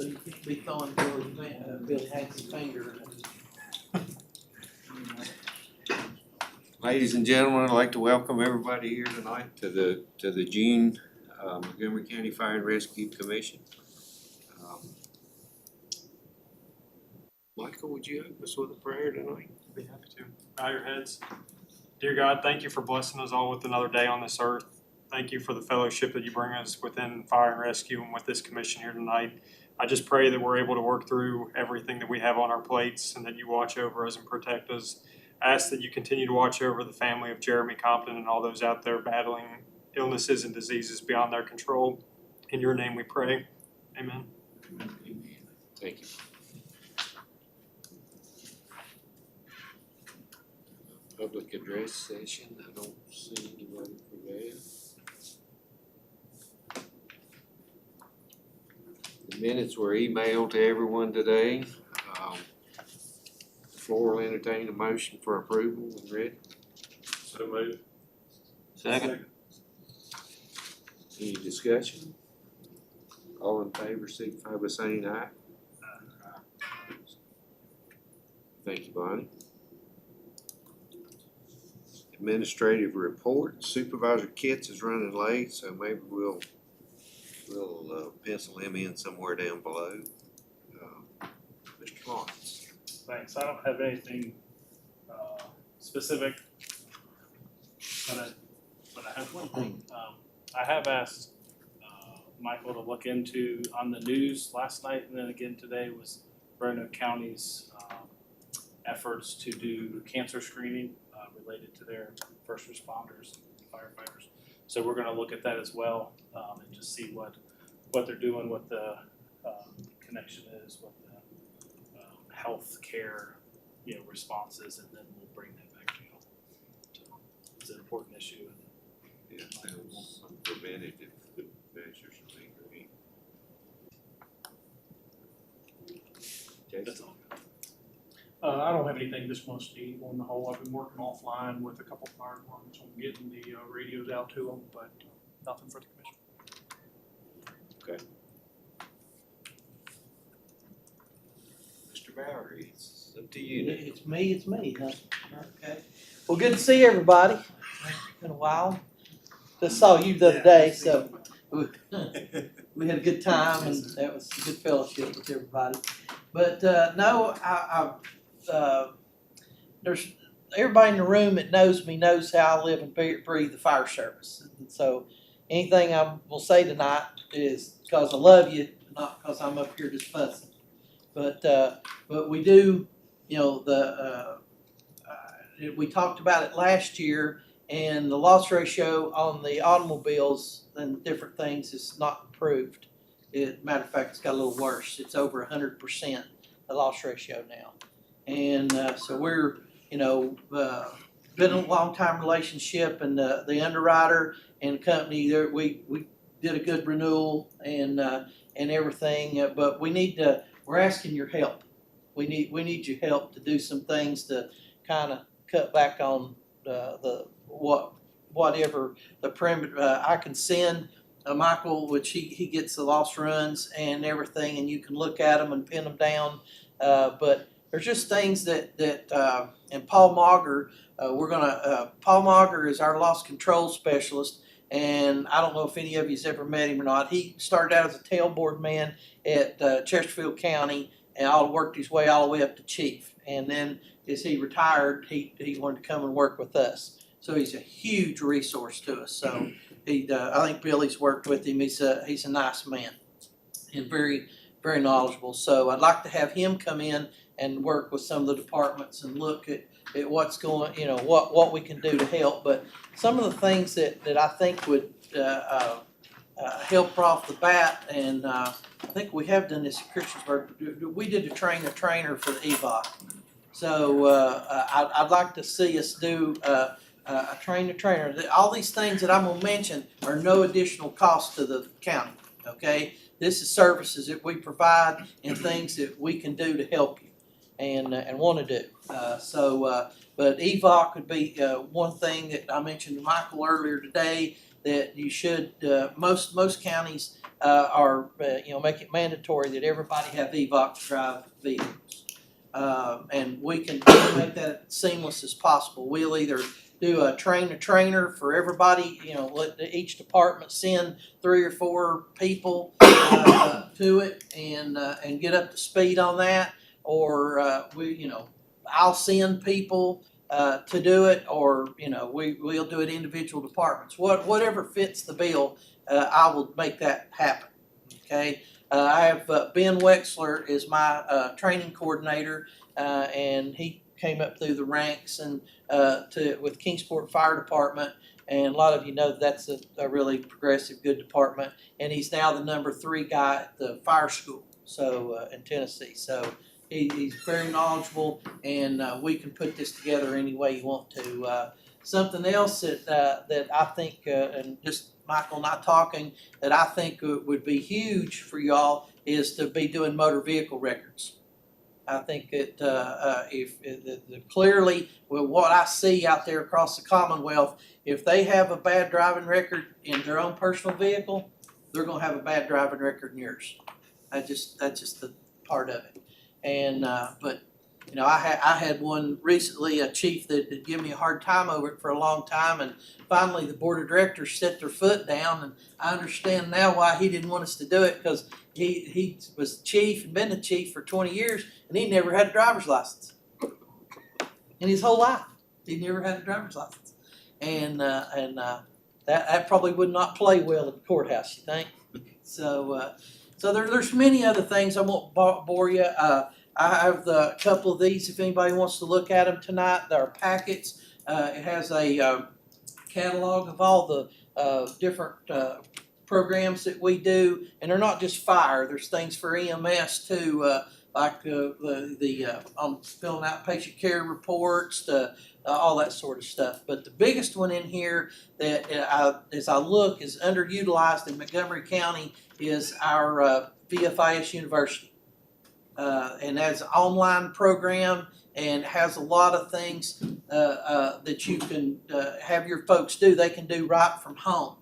So you can't be throwing Billy Hanks' finger. Ladies and gentlemen, I'd like to welcome everybody here tonight to the June Montgomery County Fire and Rescue Commission. Michael, would you help us with a prayer tonight? I'd be happy to. Bow your heads. Dear God, thank you for blessing us all with another day on this earth. Thank you for the fellowship that you bring us within Fire and Rescue and with this commission here tonight. I just pray that we're able to work through everything that we have on our plates and that you watch over us and protect us. I ask that you continue to watch over the family of Jeremy Compton and all those out there battling illnesses and diseases beyond their control. In your name we pray. Amen. Thank you. Public address session, I don't see anybody for that. The minutes were emailed to everyone today. The floor will entertain a motion for approval and read. So moved. Second. Any discussion? All in favor, signify by saying aye. Thank you, Bonnie. Administrative report, Supervisor Kitts is running late, so maybe we'll pencil him in somewhere down below. Mr. Lawrence. Thanks. I don't have anything specific, but I have one thing. I have asked Michael to look into on the news last night and then again today was Roanoke County's efforts to do cancer screening related to their first responders and firefighters. So we're going to look at that as well and just see what they're doing, what the connection is, what the health care responses, and then we'll bring that back to you. So it's an important issue. And Yeah, sounds some preventative measures would be great. that's Jason? all. I don't have anything this much, Steve, on the whole. I've been working offline with a couple of fire departments on getting the radios out to them, but nothing for the commission. Okay. Mr. Bowery, it's up to you now. It's me, huh? Okay. Well, good to see everybody. It's been a while. Just saw you the other day, so we had a good time and that was a good fellowship with everybody. But no, there's everybody in the room that knows me knows how I live and breathe the fire service. And so anything I will say tonight is because I love you, not because I'm up here just fussing. But we do, we talked about it last year, and the loss ratio on the automobiles and different things is not improved. Matter of fact, it's got a little worse. It's over 100% the loss ratio now. And so we're, been a long time relationship, and the underwriter and company there, we did a good renewal and everything. But we're asking your help. We need your help to do some things to kind of cut back on whatever the perimeter. I can send Michael, which he gets the loss runs and everything, and you can look at them and pin them down. But there's just things that and Paul Mauger, Paul Mauger is our loss control specialist, and I don't know if any of you's ever met him or not. He started out as a tailboard man at Chesterfield County and worked his way all the way up to chief. And then as he retired, he wanted to come and work with us. So he's a huge resource to us. So I think Billy's worked with him. He's a nice man and very, very knowledgeable. So I'd like to have him come in and work with some of the departments and look at what's going, what we can do to help. But some of the things that I think would help off the bat, and I think we have done this at Christiansburg. We did a trainer for the EVOC. So I'd like to see us do a trainer. All these things that I'm going to mention are no additional cost to the county. Okay, this is services that we provide and things that we can do to help you and want to do. But EVOC could be one thing that I mentioned to Michael earlier today that you should. Most counties are, make it mandatory that everybody have EVOC drive vehicles. And we can make that seamless as possible. We'll either do a train-the-trainer for everybody, let each department send 3 or 4 people to it and get up to speed on that, or I'll send people to do it, or we'll do it individual departments. Whatever fits the bill, I will make that happen. Okay. I have Ben Wexler is my training coordinator, and he came up through the ranks and with Kingsport Fire Department, and a lot of you know that's a really progressive, good department. And he's now the number 3 guy at the fire school, so in Tennessee. So he's very knowledgeable, and we can put this together any way you want to. Something else that I think, and just Michael and I talking, that I think would be huge for y'all is to be doing motor vehicle records. I think that clearly, with what I see out there across the Commonwealth, if they have a bad driving record in their own personal vehicle, they're going to have a bad driving record in yours. That's just the part of it. And but I had one recently, a chief that gave me a hard time over it for a long time, and finally the board of directors set their foot down, and I understand now why he didn't want us to do it, because he was the chief and been the chief for 20 years, and he never had a driver's license in his whole life. He never had a driver's license, and that probably would not play well at the courthouse, you think? So there's many other things. I won't bore you. I have a couple of these if anybody wants to look at them tonight. They're packets. It has a catalog of all the different programs that we do, and they're not just fire. There's things for EMS too, like on filling out patient care reports, all that sort of stuff. But the biggest one in here that as I look is underutilized in Montgomery County is our VFIS University. And that's an online program and has a lot of things that you can have your folks do. They can do right from home.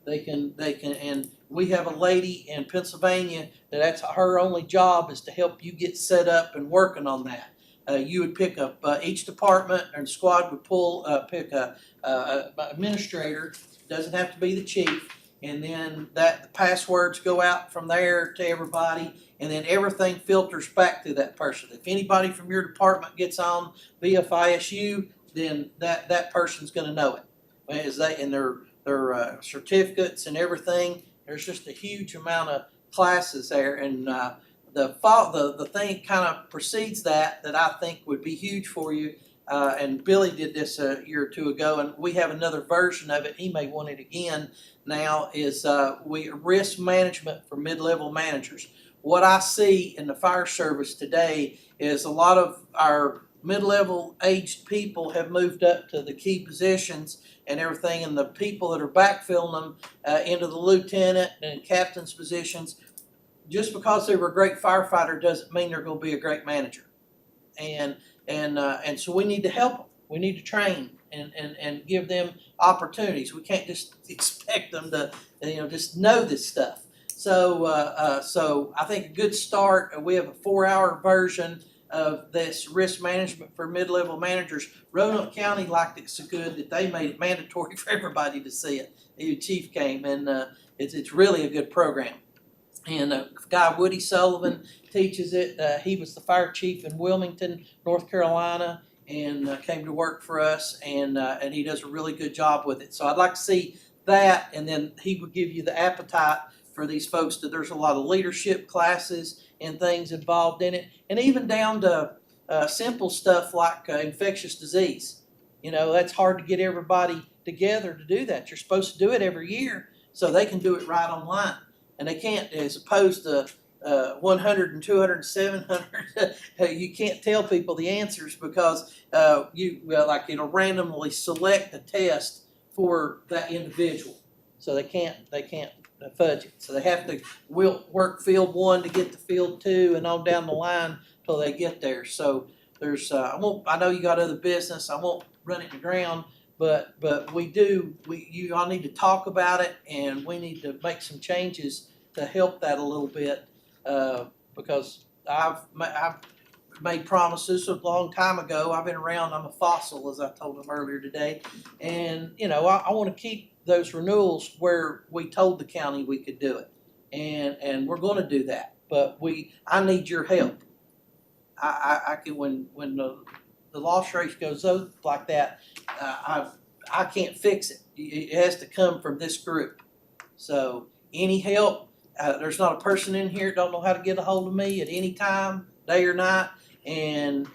They can, and we have a lady in Pennsylvania that's her only job is to help you get set up and working on that. You would pick up each department and squad would pick a administrator. Doesn't have to be the chief, and then the passwords go out from there to everybody. And then everything filters back to that person. If anybody from your department gets on VFISU, then that person's going to know it. And their certificates and everything. There's just a huge amount of classes there, and the thing kind of precedes that I think would be huge for you. And Billy did this a year or 2 ago, and we have another version of it. He may want it again now. Is risk management for mid-level managers. What I see in the fire service today is a lot of our mid-level aged people have moved up to the key positions and everything, and the people that are backfilling them into the lieutenant and captain's positions, just because they were a great firefighter doesn't mean they're going to be a great manager. And so we need to help them. We need to train and give them opportunities. We can't just expect them to just know this stuff. So I think a good start. We have a 4-hour version of this risk management for mid-level managers. Roanoke County liked it so good that they made it mandatory for everybody to see it. The chief came, and it's really a good program. And guy Woody Sullivan teaches it. He was the fire chief in Wilmington, North Carolina, and came to work for us. And he does a really good job with it. So I'd like to see that, and then he would give you the appetite for these folks. There's a lot of leadership classes and things involved in it, and even down to simple stuff like infectious disease. That's hard to get everybody together to do that. You're supposed to do it every year so they can do it right online, and they can't, as opposed to 100 and 200 and 700. You can't tell people the answers because it'll randomly select a test for that individual, so they can't fudge it. So they have to work field 1 to get to field 2 and on down the line till they get there. So there's I know you got other business. I won't run it to ground, but you all need to talk about it, and we need to make some changes to help that a little bit, because I've made promises a long time ago. I've been around, I'm a fossil, as I told them earlier today. And, you know, I wanna keep those renewals where we told the county we could do it. And we're gonna do that, but I need your help. I can, when the loss rate goes up like that, I can't fix it. It has to come from this group. So any help, there's not a person in here that don't know how to get a hold of me at any time, day or night, and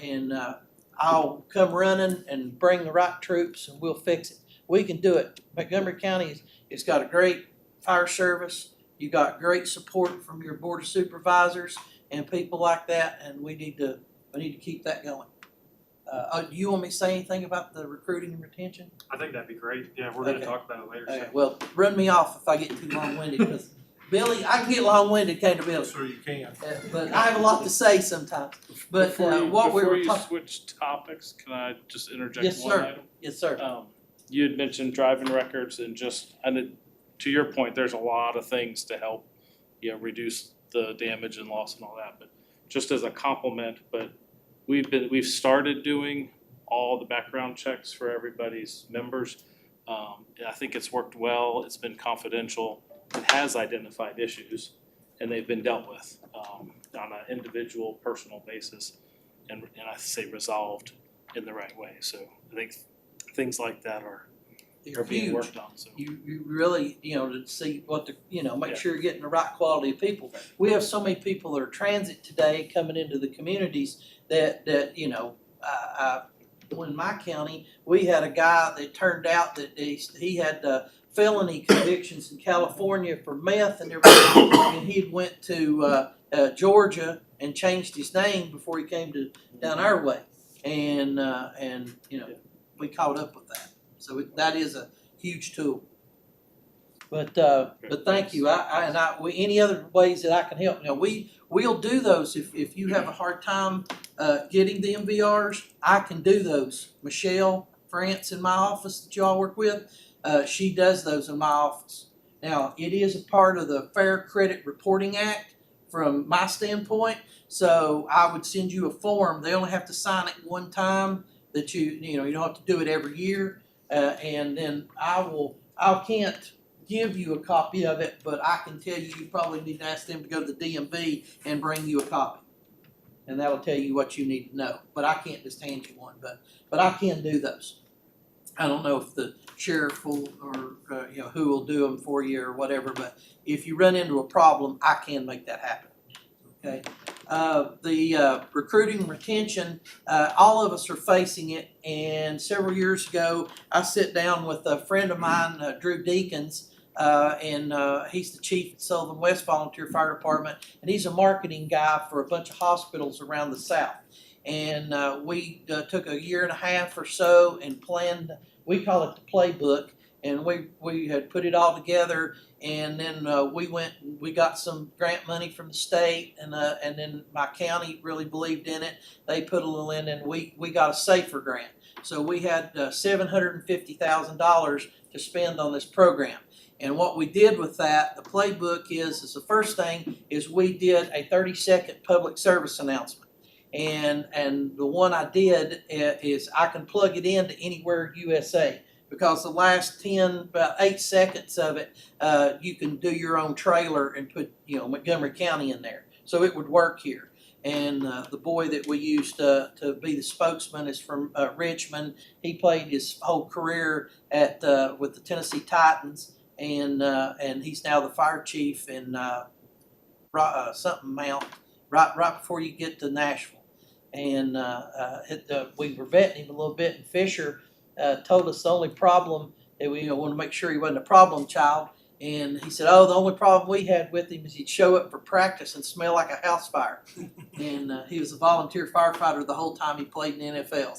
I'll come running and bring the right troops and we'll fix it. We can do it. Montgomery County has got a great fire service. You got great support from your board of supervisors and people like that, and we need to keep that going. Do you want me to say anything about the recruiting and retention? I think that'd be great. Yeah, we're gonna Okay. talk about it later. Okay, So. well, run me off if I get too long-winded, because Billy, I can get long-winded, can't I, Billy? Sure you can. But I have a lot to say sometimes. But what we Before were you talking, switch topics, can I just interject Yes, one sir. item? yes, sir. You had mentioned driving records and to your point, there's a lot of things to help, reduce the damage and loss and all that, but just as a compliment, but we've started doing all the background checks for everybody's members. And I think it's worked well, it's been confidential, it has identified issues, and they've been dealt with, on an individual, personal basis, and I say resolved in the right way, so I think things like that are They're being huge. worked on, so. You really, to see what make Yeah. sure you're getting the right quality of people. We have so many people that are transit today coming into the communities that in my county, we had a guy that turned out that he had felony convictions in California for meth and everything, and he went to Georgia and changed his name before he came to down our way, and we caught up with that. So that is a huge tool. But thank you. Any other ways that I can help? We'll do those if you have a hard time getting the MVRs. I can do those. Michelle France in my office that you all work with, she does those in my office. Now it is a part of the Fair Credit Reporting Act from my standpoint. So I would send you a form. They only have to sign it one time. That you don't have to do it every year. And then I can't give you a copy of it, but I can tell you probably need to ask them to go to the DMV and bring you a copy. And that'll tell you what you need to know. But I can't just hand you one, but I can do those. I don't know if the sheriff will or who will do them for you or whatever, but if you run into a problem, I can make that happen. Okay. The recruiting and retention, all of us are facing it, and several years ago, I sat down with a friend of mine, Drew Deakins, and he's the chief at Sullivan West Volunteer Fire Department, and he's a marketing guy for a bunch of hospitals around the South. And we took a year and a half or so and planned, we call it the playbook, and we had put it all together. And then we got some grant money from the state, and then my county really believed in it. They put a little in, and we got a SAFER grant. So we had $750,000 to spend on this program. And what we did with that, the playbook is the first thing is we did a 30-second public service announcement. And the one I did is I can plug it into anywhere USA. Because the last about 8 seconds of it, you can do your own trailer and put, Montgomery County in there. So it would work here. And the boy that we used to be the spokesman is from Richmond. He played his whole career with the Tennessee Titans, and he's now the fire chief in something Mount, right before you get to Nashville. And we were vetting him a little bit, and Fisher told us the only problem that we want to make sure he wasn't a problem child. And he said, the only problem we had with him is he'd show up for practice and smell like a house fire. And he was a volunteer firefighter the whole time he played in the NFL.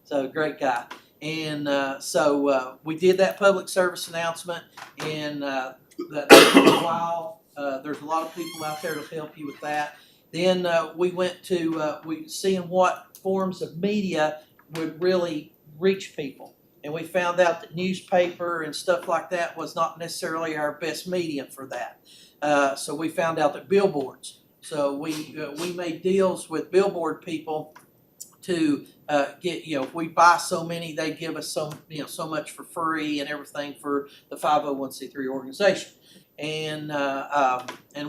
So great guy. And so we did that public service announcement, and that took a while. There's a lot of people out there to help you with that. Then we went to seeing what forms of media would really reach people, and we found out that newspaper and stuff like that was not necessarily our best medium for that. So we found out that billboards. So we made deals with billboard people to get, if we buy so many, they give us so much for free and everything for the 501c3 organization. And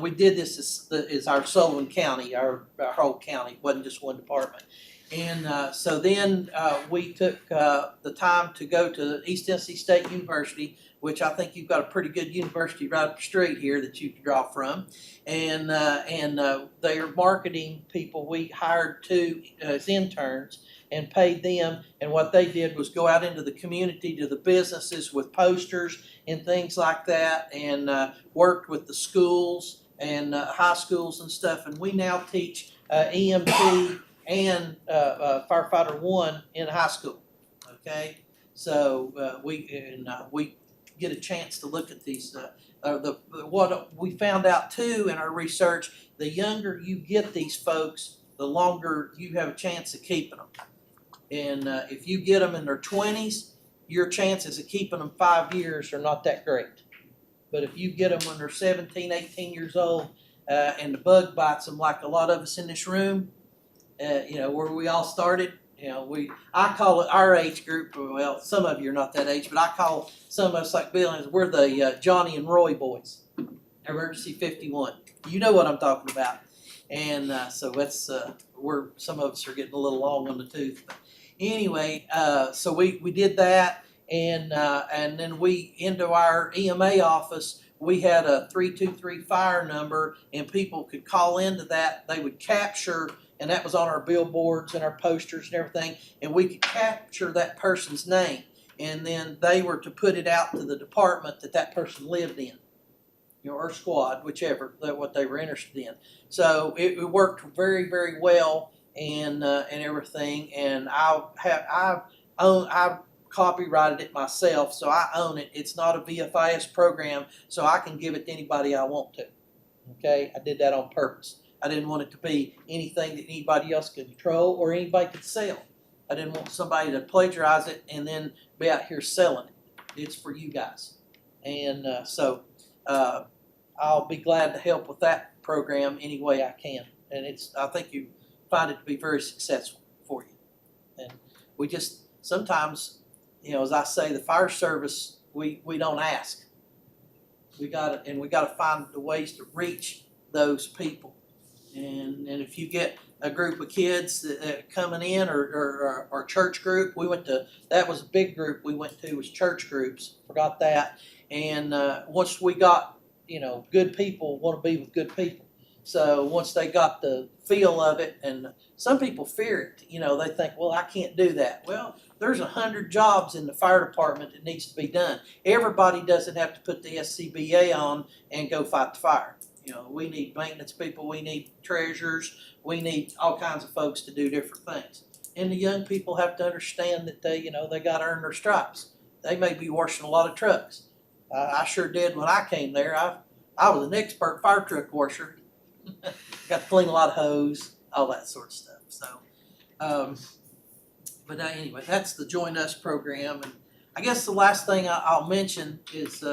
we did this as our Sullivan County, our whole county, it wasn't just one department. And so then we took the time to go to East Tennessee State University, which I think you've got a pretty good university right up the street here that you can draw from. And they are marketing people. We hired two as interns and paid them. And what they did was go out into the community to the businesses with posters and things like that, and worked with the schools and high schools and stuff. And we now teach EMT and firefighter 1 in high school. Okay, so we get a chance to look at these. What we found out too in our research, the younger you get these folks, the longer you have a chance of keeping them. And if you get them in their 20s, your chances of keeping them 5 years are not that great. But if you get them when they're 17, 18 years old, and the bug bites them like a lot of us in this room, where we all started, I call it our age group. Well, some of you are not that age, but I call some of us like Bill, we're the Johnny and Roy boys. Emergency 51. You know what I'm talking about. And so that's some of us are getting a little long on the tooth. But anyway, so we did that, and then we into our EMA office. We had a 323 fire number, and people could call into that. They would capture. And that was on our billboards and our posters and everything. And we could capture that person's name. And then they were to put it out to the department that person lived in, or squad, whichever, what they were interested in. So it worked very, very well and everything. And I copyrighted it myself, so I own it. It's not a VFIS program, so I can give it to anybody I want to. Okay, I did that on purpose. I didn't want it to be anything that anybody else could control or anybody could sell. I didn't want somebody to plagiarize it and then be out here selling it. It's for you guys. And so I'll be glad to help with that program any way I can. And I think you find it to be very successful for you. And we just, sometimes, as I say, the fire service, we don't ask. We gotta find the ways to reach those people. And if you get a group of kids that coming in or church group, that was a big group we went to, was church groups, forgot that. And once we got, good people want to be with good people. So once they got the feel of it, and some people fear it, they think, well, I can't do that. Well, there's 100 jobs in the fire department that needs to be done. Everybody doesn't have to put the SCBA on and go fight the fire. We need maintenance people, we need treasurers, we need all kinds of folks to do different things. And the young people have to understand that they got to earn their stripes. They may be washing a lot of trucks. I sure did when I came there. I was an expert fire truck washer. Got to clean a lot of hose, all that sort of stuff. So, but anyway, that's the Join Us program. And I guess the last thing I'll mention is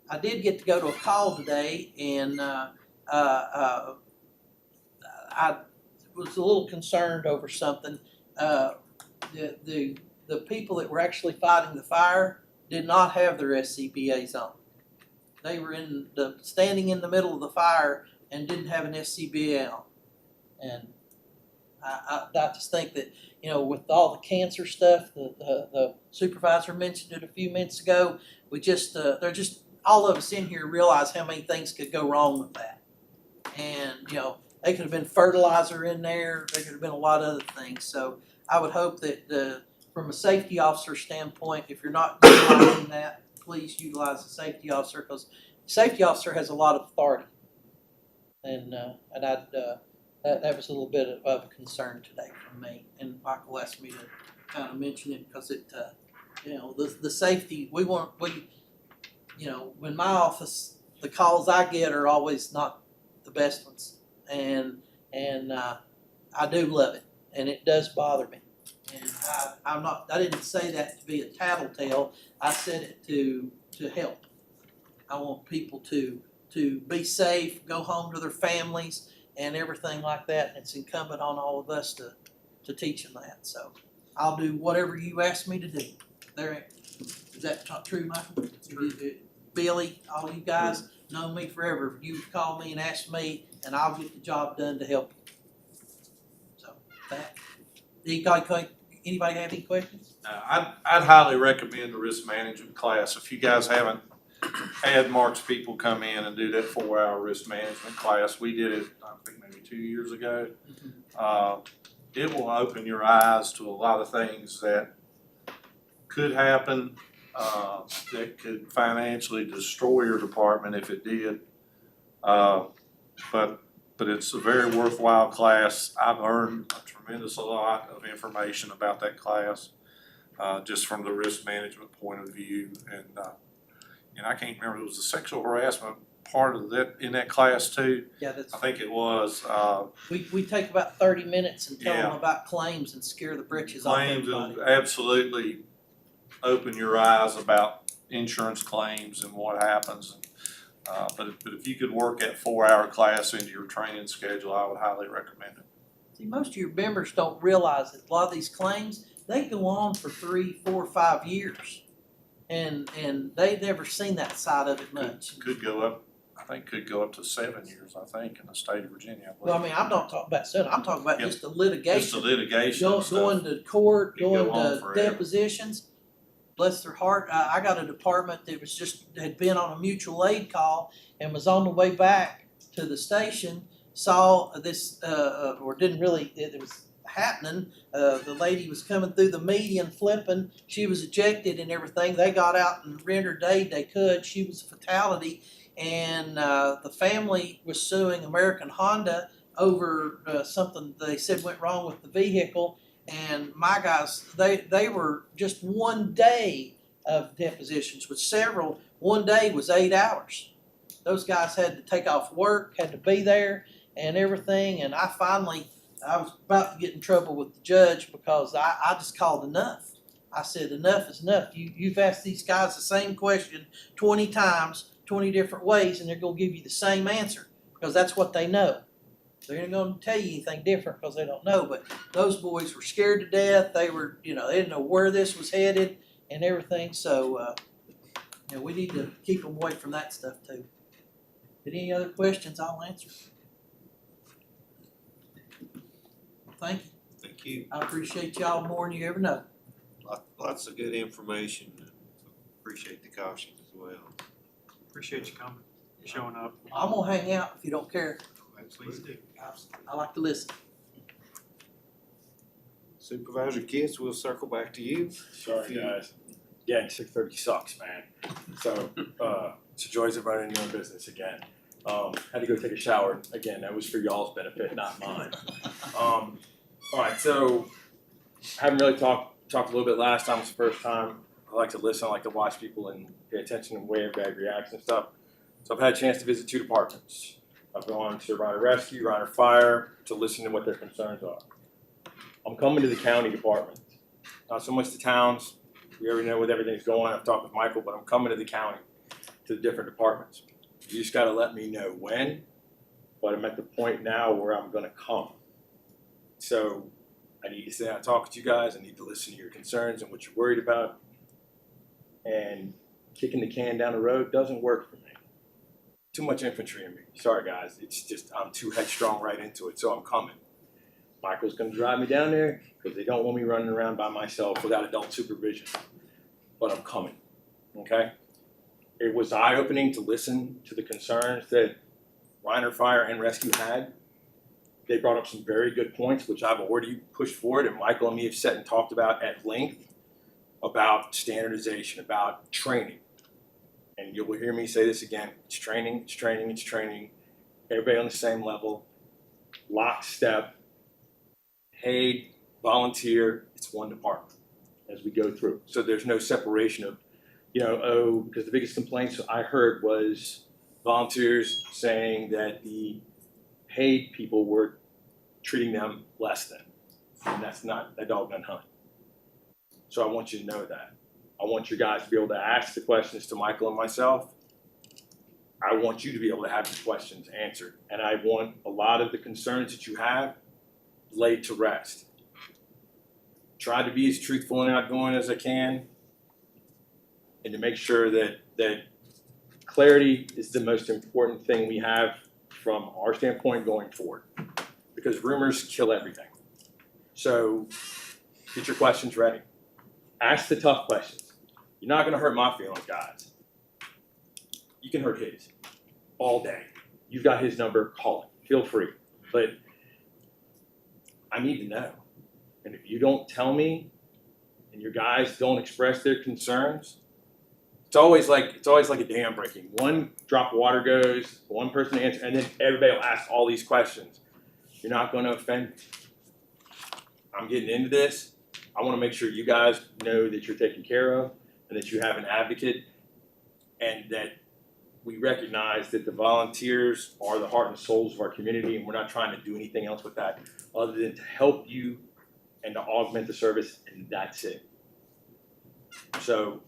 I did get to go to a call today, and I was a little concerned over something. The people that were actually fighting the fire did not have their SCBAs on. They were standing in the middle of the fire and didn't have an SCBA on. And I just think that, with all the cancer stuff, the supervisor mentioned it a few minutes ago, all of us in here realize how many things could go wrong with that. And, they could have been fertilizer in there. There could have been a lot of other things. So I would hope that from a safety officer standpoint, if you're not utilizing that, please utilize the safety officer, because the safety officer has a lot of authority. And that was a little bit of a concern today for me. And Michael asked me to kind of mention it because the safety, in my office, the calls I get are always not the best ones. And I do love it, and it does bother me. And I didn't say that to be a tattletale. I said it to help. I want people to to be safe, go home to their families, and everything like that. And it's incumbent on all of us to teach them that. So I'll do whatever you ask me to do. There, is that not true, Michael? Billy, all you guys know me forever. You call me and ask me, and I'll get the job done to help you. So that. Anybody have any questions? I'd highly recommend the risk management class. If you guys haven't had Mark's people come in and do that 4-hour risk management class, we did it, I think maybe 2 years ago. It will open your eyes to a lot of things that could happen, that could financially destroy your department if it did. But it's a very worthwhile class. I've learned a tremendous lot of information about that class, just from the risk management point of view. And I can't remember, it was the sexual harassment part of that in that class too. Yeah, that's. I think it was. We take about 30 minutes and tell them Yeah. about claims and scare the britches off Claims everybody. will absolutely open your eyes about insurance claims and what happens. But if you could work that 4-hour class into your training schedule, I would highly recommend it. See, most of your members don't realize that a lot of these claims, they go on for 3, 4, 5 years. And they've never seen that side of it much. Could go up, I think could go up to 7 years, I think, in the state of Virginia. I Well, I believe. mean, I'm not talking about selling, I'm talking about Yep. just the Just litigation. the litigation and stuff. Going to court, Can go going on to forever. depositions. Bless their heart, I got a department that had been on a mutual aid call and was on the way back to the station, saw this, or didn't really, it was happening. The lady was coming through the median flipping, she was ejected and everything. They got out and rendered aid they could. She was a fatality, and the family was suing American Honda over something they said went wrong with the vehicle. And my guys, they were just 1 day of depositions with several. 1 day was 8 hours. Those guys had to take off work, had to be there and everything. And I was about to get in trouble with the judge because I just called enough. I said, enough is enough. You've asked these guys the same question 20 times, 20 different ways, and they're going to give you the same answer because that's what they know. They're not going to tell you anything different because they don't know. But those boys were scared to death. They were, they didn't know where this was headed and everything. So, we need to keep them away from that stuff too. But any other questions, I'll answer. Thank you. Thank you. I appreciate y'all more than you ever know. Lots of good information. Appreciate the caution as well. Appreciate you coming, showing up. I'm going to hang out if you don't care. Please do. I like to listen. Supervisor Kitts, we'll circle back to you. Sorry, guys. Yeah, 6:30 sucks, man. So, it's a joy of running your own business again. Had to go take a shower. Again, that was for y'all's benefit, not mine. All right, so haven't really talked a little bit last time. It's the first time. I like to listen. I like to watch people and pay attention and way everybody reacts and stuff. So I've had a chance to visit 2 departments. I've gone to Reiner Rescue, Reiner Fire to listen to what their concerns are. I'm coming to the county department. Not so much the towns. We already know what everything's going. I've talked with Michael, but I'm coming to the county, to the different departments. You just got to let me know when, but I'm at the point now where I'm going to come. So I need to sit down and talk with you guys. I need to listen to your concerns and what you're worried about. And kicking the can down the road doesn't work for me. Too much infantry in me. Sorry, guys. It's just I'm too headstrong right into it, so I'm coming. Michael's going to drive me down there because they don't want me running around by myself without adult supervision. But I'm coming, okay? It was eye-opening to listen to the concerns that Reiner Fire and Rescue had. They brought up some very good points, which I've already pushed forward, and Michael and me have sat and talked about at length about standardization, about training. And you will hear me say this again, it's training, it's training, it's training. Everybody on the same level, lockstep, paid, volunteer, it's one department as we go through. So there's no separation of, because the biggest complaints I heard was volunteers saying that the paid people were treating them less than. And that's not a dog gun hunt. So I want you to know that. I want you guys to be able to ask the questions to Michael and myself. I want you to be able to have your questions answered. And I want a lot of the concerns that you have laid to rest. Try to be as truthful and outgoing as I can, and to make sure that clarity is the most important thing we have from our standpoint going forward, because rumors kill everything. So get your questions ready. Ask the tough questions. You're not gonna hurt my feelings, guys. You can hurt his all day. You've got his number, call it, feel free. But I need to know. And if you don't tell me and your guys don't express their concerns, it's always like a dam breaking. One drop of water goes, one person answers, and then everybody will ask all these questions. You're not going to offend me. I'm getting into this. I want to make sure you guys know that you're taken care of and that you have an advocate, and that we recognize that the volunteers are the heart and souls of our community, and we're not trying to do anything else with that other than to help you and to augment the service, and that's it. So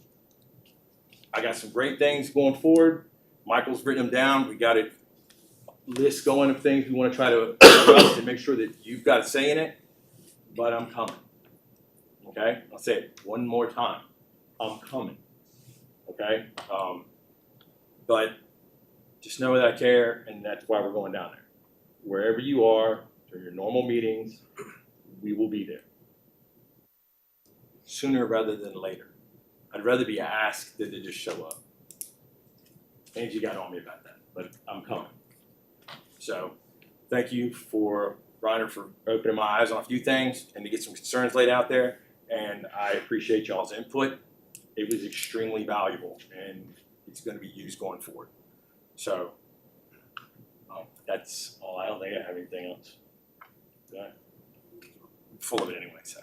I got some great things going forward. Michael's written them down. We got a list going of things we want to try to adjust and make sure that you've got a say in it, but I'm coming. Okay? I'll say it one more time. I'm coming. Okay? But just know that I care, and that's why we're going down there. Wherever you are, during your normal meetings, we will be there. Sooner rather than later. I'd rather be asked than to just show up. Angie got on me about that, but I'm coming. So thank you for Reiner for opening my eyes on a few things and to get some concerns laid out there. And I appreciate y'all's input. It was extremely valuable, and it's going to be used going forward. So that's all. I don't think I have anything else. Yeah. I'm full of it anyway. So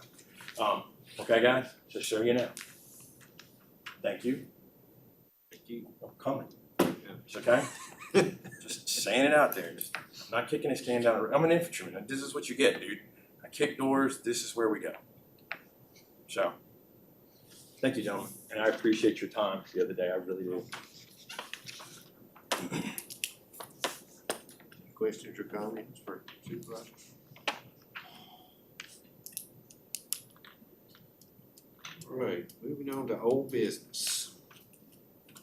okay, guys. Just so you know. Thank you. Thank you. I'm coming. It's okay. Just saying it out there. Just, I'm not kicking this can down. I'm an infantryman. This is what you get, dude. I kick doors. This is where we go. So, thank you, gentlemen, and I appreciate your time the other day. I really do. Questions or comments for Supervisor? All right, moving on to old business.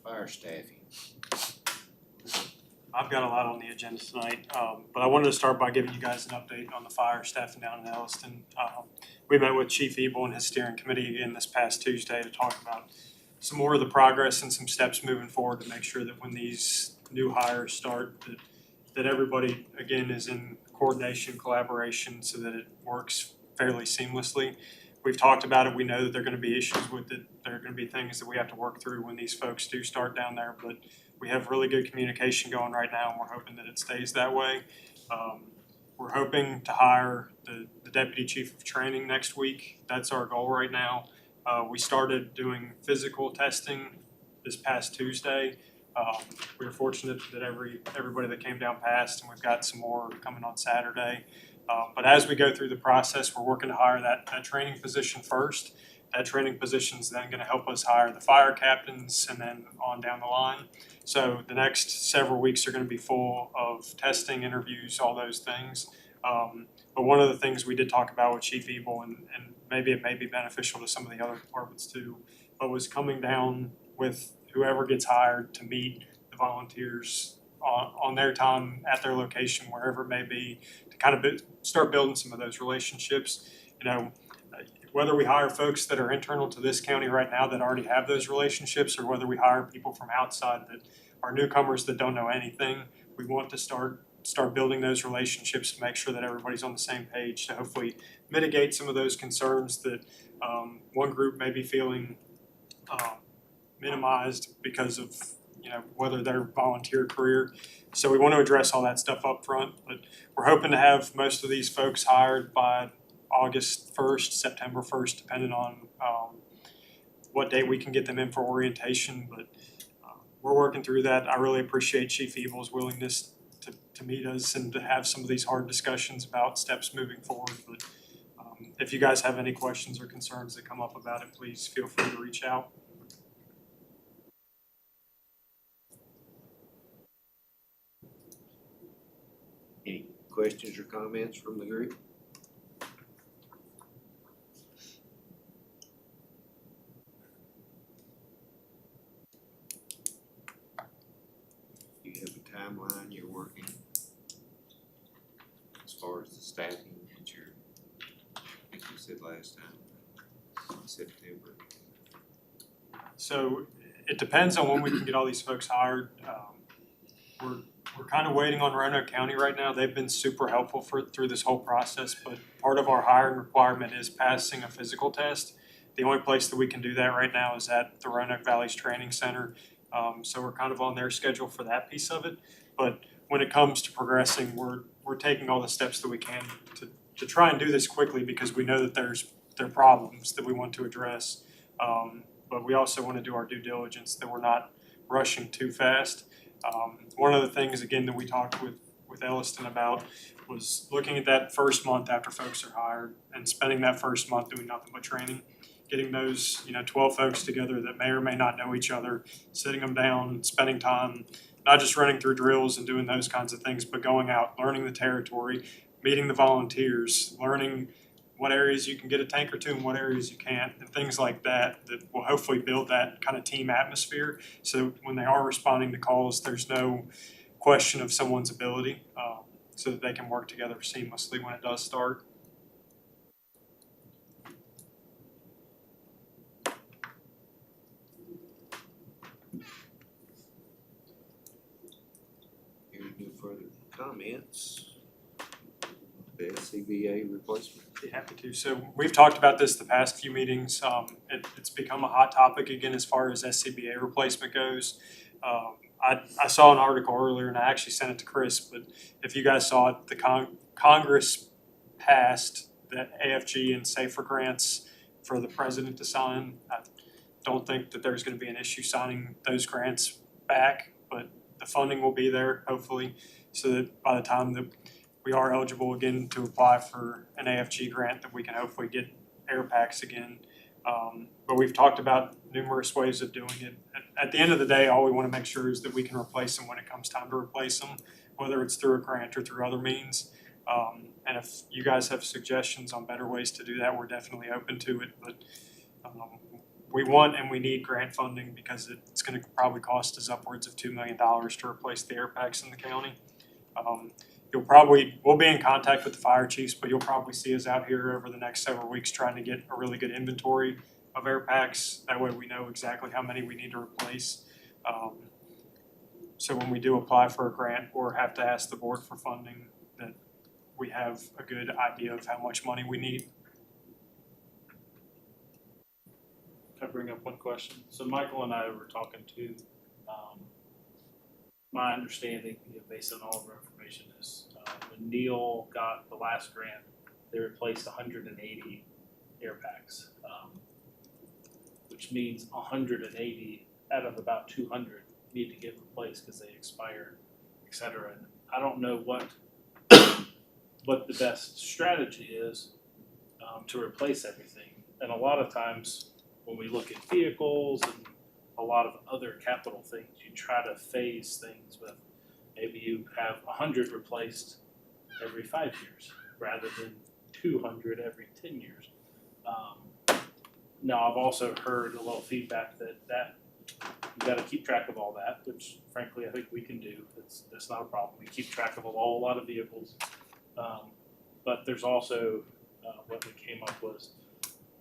Fire staffing. I've got a lot on the agenda tonight, but I wanted to start by giving you guys an update on the fire staffing down in Elliston. We met with Chief Ebel and his steering committee again this past Tuesday to talk about some more of the progress and some steps moving forward to make sure that when these new hires start, that everybody, again, is in coordination, collaboration, so that it works fairly seamlessly. We've talked about it. We know that there are going to be issues with it. There are going to be things that we have to work through when these folks do start down there, but we have really good communication going right now, and we're hoping that it stays that way. We're hoping to hire the deputy chief of training next week. That's our goal right now. We started doing physical testing this past Tuesday. We were fortunate that everybody that came down passed, and we've got some more coming on Saturday. But as we go through the process, we're working to hire that training position first. That training position is then going to help us hire the fire captains and then on down the line. So the next several weeks are going to be full of testing, interviews, all those things. But one of the things we did talk about with Chief Ebel, and maybe it may be beneficial to some of the other departments too, but was coming down with whoever gets hired to meet the volunteers on their time at their location, wherever it may be, to kind of start building some of those relationships. You know, whether we hire folks that are internal to this county right now that already have those relationships, or whether we hire people from outside that are newcomers that don't know anything, we want to start building those relationships to make sure that everybody's on the same page to hopefully mitigate some of those concerns that one group may be feeling minimized because of, you know, whether their volunteer career. So we want to address all that stuff up front, but we're hoping to have most of these folks hired by August 1st, September 1st, depending on what date we can get them in for orientation. But we're working through that. I really appreciate Chief Ebel's willingness to meet us and to have some of these hard discussions about steps moving forward. But if you guys have any questions or concerns that come up about it, please feel free to reach out. questions or comments from the group? You have a timeline you're working as far as the staffing that you're, I think you said last time, September. So it depends on when we can get all these folks hired. We're kind of waiting on Roanoke County right now. They've been super helpful through this whole process, but part of our hiring requirement is passing a physical test. The only place that we can do that right now is at the Roanoke Valley's Training Center. So we're kind of on their schedule for that piece of it. But when it comes to progressing, we're taking all the steps that we can to try and do this quickly, because we know that there are problems that we want to address. But we also want to do our due diligence, that we're not rushing too fast. One of the things, again, that we talked with Elliston about was looking at that first month after folks are hired and spending that first month doing nothing but training, getting those 12 folks together that may or may not know each other, sitting them down, spending time, not just running through drills and doing those kinds of things, but going out, learning the territory, meeting the volunteers, learning what areas you can get a tank or two and what areas you can't, and things like that, that will hopefully build that kind of team atmosphere. So when they are responding to calls, there's no question of someone's ability, so that they can work together seamlessly when it does start. Hearing no further comments, the SCBA replacement. Be happy to. So we've talked about this the past few meetings. It's become a hot topic again as far as SCBA replacement goes. I saw an article earlier, and I actually sent it to Chris, but if you guys saw it, the Congress passed the AFG and SAFER grants for the president to sign. I don't think that there's going to be an issue signing those grants back, but the funding will be there, hopefully, so that by the time that we are eligible again to apply for an AFG grant, that we can hopefully get air packs again. But we've talked about numerous ways of doing it. At the end of the day, all we want to make sure is that we can replace them when it comes time to replace them, whether it's through a grant or through other means. And if you guys have suggestions on better ways to do that, we're definitely open to it. But we want and we need grant funding, because it's going to probably cost us upwards of $2 million to replace the air packs in the county. We'll be in contact with the fire chiefs, but you'll probably see us out here over the next several weeks trying to get a really good inventory of air packs. That way we know exactly how many we need to replace. So when we do apply for a grant or have to ask the board for funding, that we have a good idea of how much money we need. Can I bring up one question? So Michael and I were talking to, my understanding, based on all of our information, is when Neil got the last grant, they replaced 180 air packs, which means 180 out of about 200 need to get replaced because they expired, et cetera. And I don't know what the best strategy is to replace everything. And a lot of times when we look at vehicles and a lot of other capital things, you try to phase things with, maybe you have 100 replaced every 5 years rather than 200 every 10 years. Now I've also heard a little feedback that you got to keep track of all that, which frankly I think we can do. That's not a problem. We keep track of a whole lot of vehicles, but there's also what we came up was,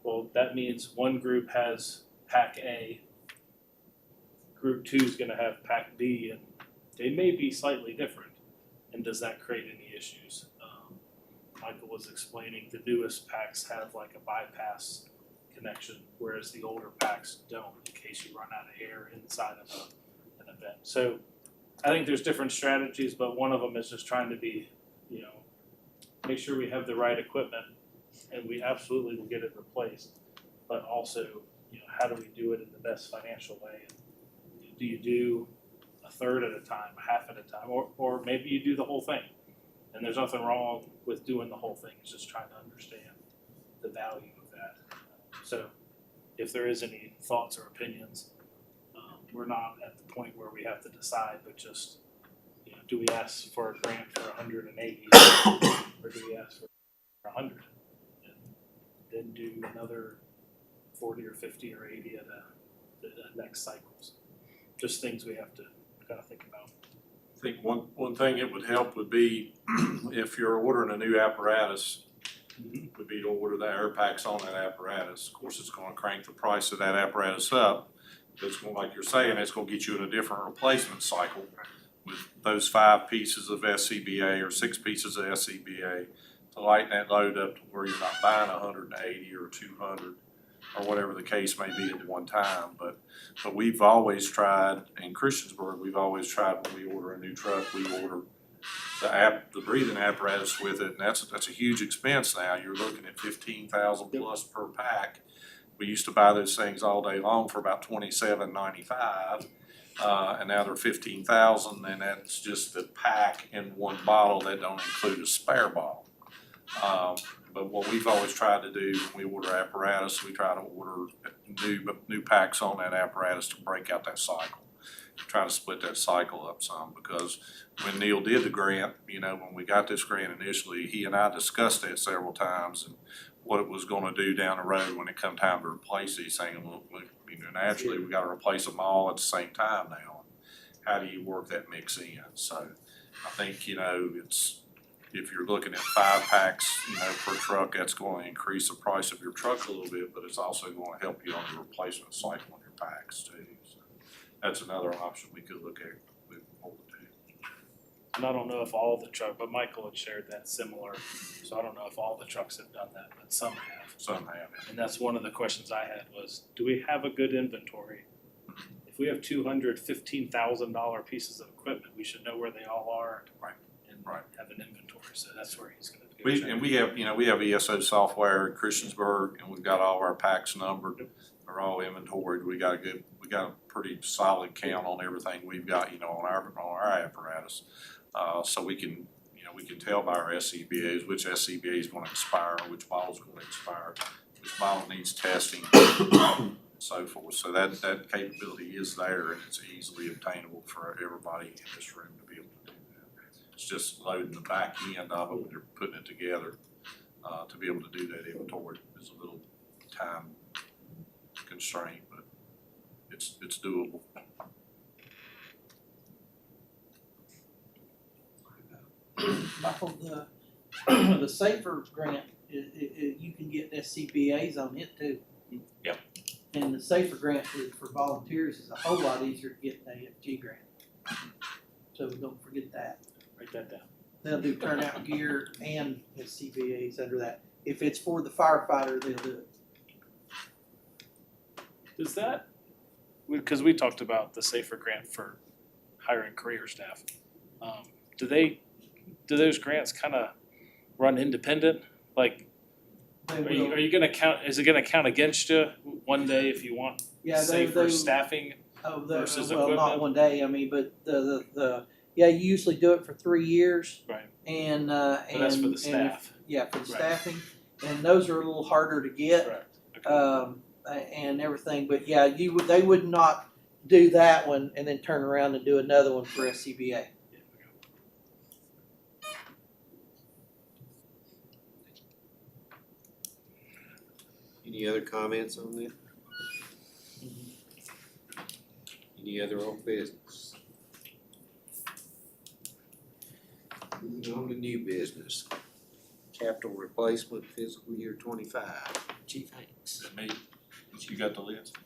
well, that means one group has pack A, group 2 is going to have pack B, and they may be slightly different. And does that create any issues? Michael was explaining the newest packs have like a bypass connection, whereas the older packs don't, in case you run out of air inside of an event. So I think there's different strategies, but one of them is just trying to be, make sure we have the right equipment, and we absolutely will get it replaced. But also, how do we do it in the best financial way? Do you do a third at a time, a half at a time, or maybe you do the whole thing? And there's nothing wrong with doing the whole thing. It's just trying to understand the value of that. So if there is any thoughts or opinions, we're not at the point where we have to decide, but just do we ask for a grant for 180 or do we ask for 100? And then do another 40 or 50 or 80 at the next cycles. Just things we have to kind of think about. I think one thing it would help would be if you're ordering a new apparatus, would be to order the air packs on that apparatus. Of course, it's gonna crank the price of that apparatus up. But it's gonna, like you're saying, it's gonna get you in a different replacement cycle with those 5 pieces of SCBA or 6 pieces of SCBA to lighten that load up to where you're not buying 180 or 200 or whatever the case may be at one time. But we've always tried, in Christiansburg, we've always tried when we order a new truck, we order the breathing apparatus with it, and that's a huge expense now. You're looking at 15,000 plus per pack. We used to buy those things all day long for about $27.95, and now they're 15,000, and that's just the pack in one bottle. That don't include a spare bottle. But what we've always tried to do when we order apparatus, we try to order new packs on that apparatus to break out that cycle. Try to split that cycle up some, because when Neil did the grant, you know, when we got this grant initially, he and I discussed that several times and what it was gonna do down the road when it come time to replace these things. Well, you know, naturally, we gotta replace them all at the same time now. How do you work that mix in? So I think, you know, if you're looking at 5 packs, you know, per truck, that's going to increase the price of your truck a little bit, but it's also going to help you on the replacement cycle on your packs too. So that's another option we could look at with what we do. And I don't know if all the truck, but Michael had shared that similar, so I don't know if all the trucks have done that, but some have. Some have. And that's one of the questions I had was, do we have a good inventory? If we have $215,000 pieces of equipment, we should know where they all are. Right. And Right. have an inventory, so that's where he's gonna do. We have ESO software in Christiansburg, and we've got all of our packs numbered. They're all inventoried. We got a pretty solid count on everything we've got, you know, on our apparatus. So we can tell by our SCBA's which SCBA is gonna expire, which bottle's gonna expire, which bottle needs testing, and so forth. So that capability is there, and it's easily obtainable for everybody in this room to be able to do that. It's just loading the back end of it when you're putting it together. To be able to do that inventory is a little time constraint, but it's doable. Michael, the Safer grant, you can get SCBA's on it too. Yep. And the Safer grant for volunteers is a whole lot easier to get than the AFG grant. So don't forget that. Write that down. They'll do turnout gear and SCBA's under that. If it's for the firefighter, they'll do it. Does that, because we talked about the Safer grant for hiring career staff. Do those grants kind of run independent? Like, They are will. you gonna count, is it gonna count against you one day if you want Yeah, safer they, staffing? oh, versus well, not equipment? one day, I mean, but yeah, you usually do it for 3 years. Right. And, But that's for the and if- staff. Yeah, for the Right. staffing, and those are a little harder to get. Correct. Okay. And everything, but yeah, they would not do that one and then turn around and do another one for SCBA. Any other comments on that? Any other old business? Moving on to new business. Capital replacement fiscal year 25. Chief Hanks. Me, you got the list?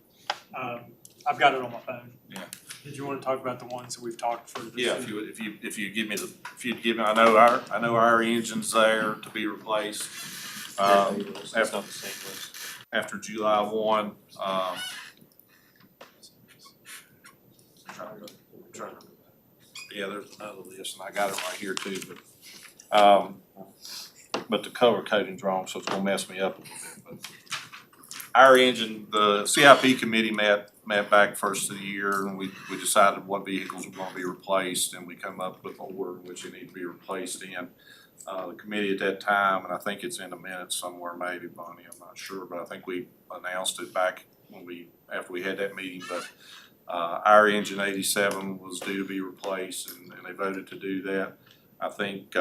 I've got it on my phone. Yeah. Did you wanna talk about the ones that we've talked for this? Yeah, if you give me, I know our engine's there to be replaced. After July 1, yeah, there's another list, and I got it right here too, but the color coding's wrong, so it's gonna mess me up a little bit, but our engine, the CIP committee met back first of the year, and we decided what vehicles were gonna be replaced, and we come up with an order in which they need to be replaced in. The committee at that time, and I think it's in the minutes somewhere maybe, Bonnie, I'm not sure, but I think we announced it back after we had that meeting, but Our engine 87 was due to be replaced, and they voted to do that. I think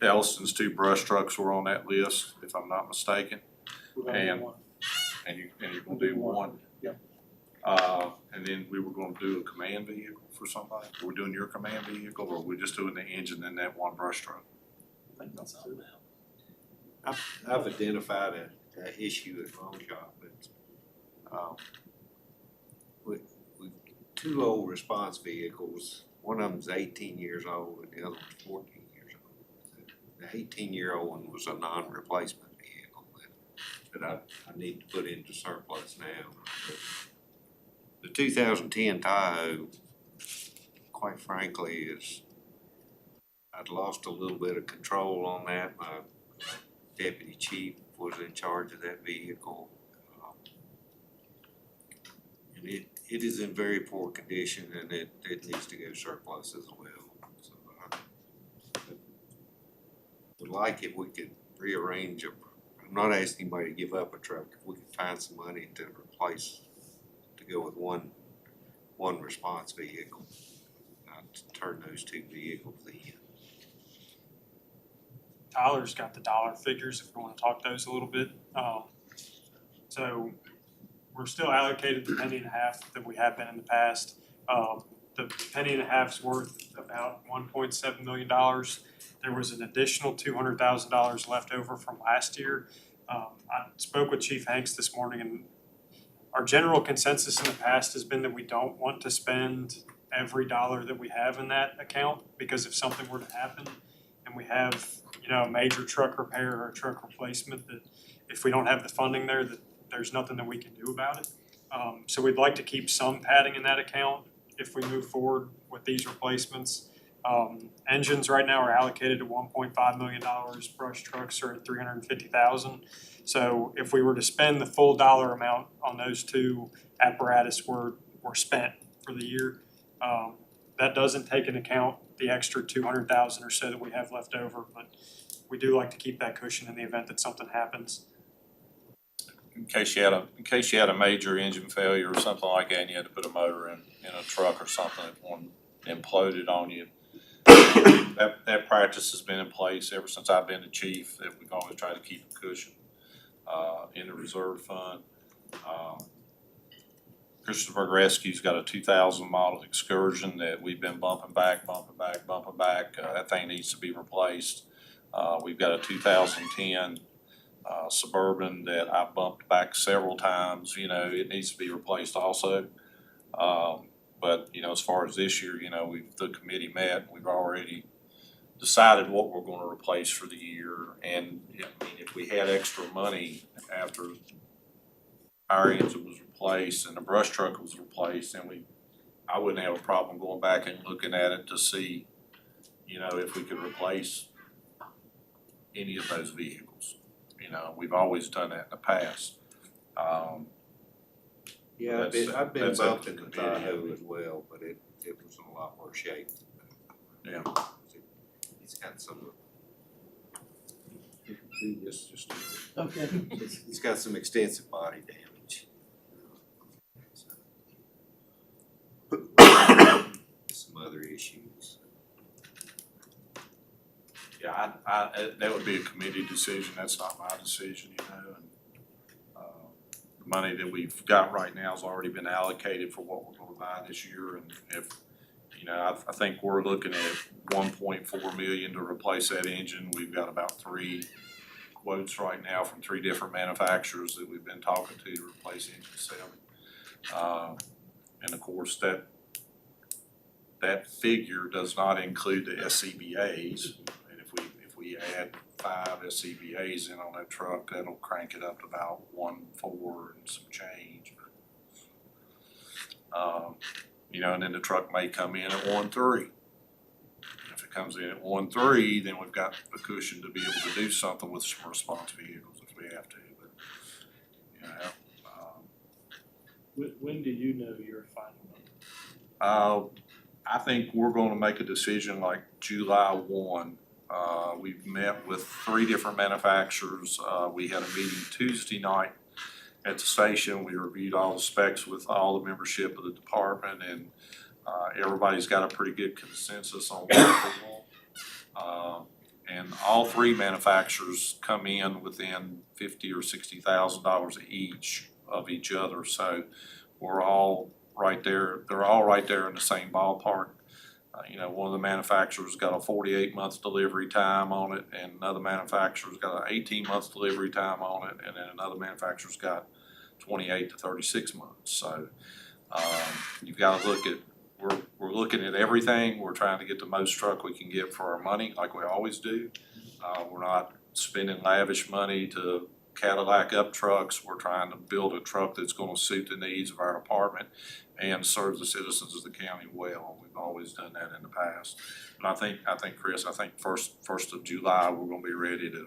Elliston's 2 brush trucks were on that list, if I'm not mistaken. We're gonna do And- one. And you're gonna do one. Yep. And then we were gonna do a command vehicle for somebody. We're doing your command vehicle, or we're just doing the engine and that one brush truck? I think that's two. I've identified a issue at Phone Shop, but, with 2 old response vehicles. One of them's 18 years old and the other one's 14 years old. The 18-year-old one was a non-replacement vehicle that I need to put into surplus now. The 2010 Tahoe, quite frankly, I'd lost a little bit of control on that. My deputy chief was in charge of that vehicle. And it is in very poor condition, and it needs to go surplus as well. So I would like if we could rearrange I'm not asking anybody to give up a truck, if we could find some money to go with one response vehicle, to turn those 2 vehicles in. Tyler's got the dollar figures if we wanna talk those a little bit. So we're still allocated the penny and a half that we have been in the past. The penny and a half's worth about $1.7 million. There was an additional $200,000 left over from last year. I spoke with Chief Hanks this morning, and our general consensus in the past has been that we don't want to spend every dollar that we have in that account, because if something were to happen and we have, a major truck repair or a truck replacement, that if we don't have the funding there, that there's nothing that we can do about it. So we'd like to keep some padding in that account if we move forward with these replacements. Engines right now are allocated at $1.5 million, brush trucks are at $350,000. So if we were to spend the full dollar amount on those 2 apparatus were spent for the year, that doesn't take into account the extra $200,000 or so that we have left over, but we do like to keep that cushion in the event that something happens. In case you had a major engine failure or something like that, and you had to put a motor in a truck or something, if one imploded on you. That practice has been in place ever since I've been the chief, that we've always tried to keep a cushion in the reserve fund. Christiansburg Rescue's got a 2000 model Excursion that we've been bumping back. That thing needs to be replaced. We've got a 2010 Suburban that I bumped back several times. It needs to be replaced also. But as far as this year, the committee met, we've already decided what we're gonna replace for the year. And if we had extra money after our engine was replaced and the brush truck was replaced, then I wouldn't have a problem going back and looking at it to see, if we could replace any of those vehicles. We've always done that in the past. Yeah, I've been That's up bumped to in the the committee. Tahoe as well, but it was in a lot worse shape. Yeah. It's got some. Just Okay. it's got some extensive body damage. Some other issues. Yeah, that would be a committee decision, that's not my decision, and, the money that we've got right now has already been allocated for what we're gonna buy this year, and if, I think we're looking at 1.4 million to replace that engine. We've got about 3 quotes right now from 3 different manufacturers that we've been talking to replace engine 7. And of course, that figure does not include the SCBA's. If we add 5 SCBA's in on that truck, that'll crank it up to about 1.4 and some change. And then the truck may come in at 1.3. If it comes in at 1.3, then we've got the cushion to be able to do something with some response vehicles if we have to. But When do you know your final number? I think we're gonna make a decision like July 1. We've met with 3 different manufacturers. We had a meeting Tuesday night at the station. We reviewed all the specs with all the membership of the department, and everybody's got a pretty good consensus on what they want. And all three manufacturers come in within $50,000 or $60,000 each of each other, so we're all right there. They're all right there in the same ballpark. One of the manufacturers got a 48-month delivery time on it, and another manufacturer's got an 18-month delivery time on it, and then another manufacturer's got 28 to 36 months. So you've got to look at, we're looking at everything. We're trying to get the most truck we can get for our money, like we always do. We're not spending lavish money to Cadillac up trucks. We're trying to build a truck that's going to suit the needs of our department and serve the citizens of the county well. We've always done that in the past. But I think, Chris, first of July, we're going to be ready to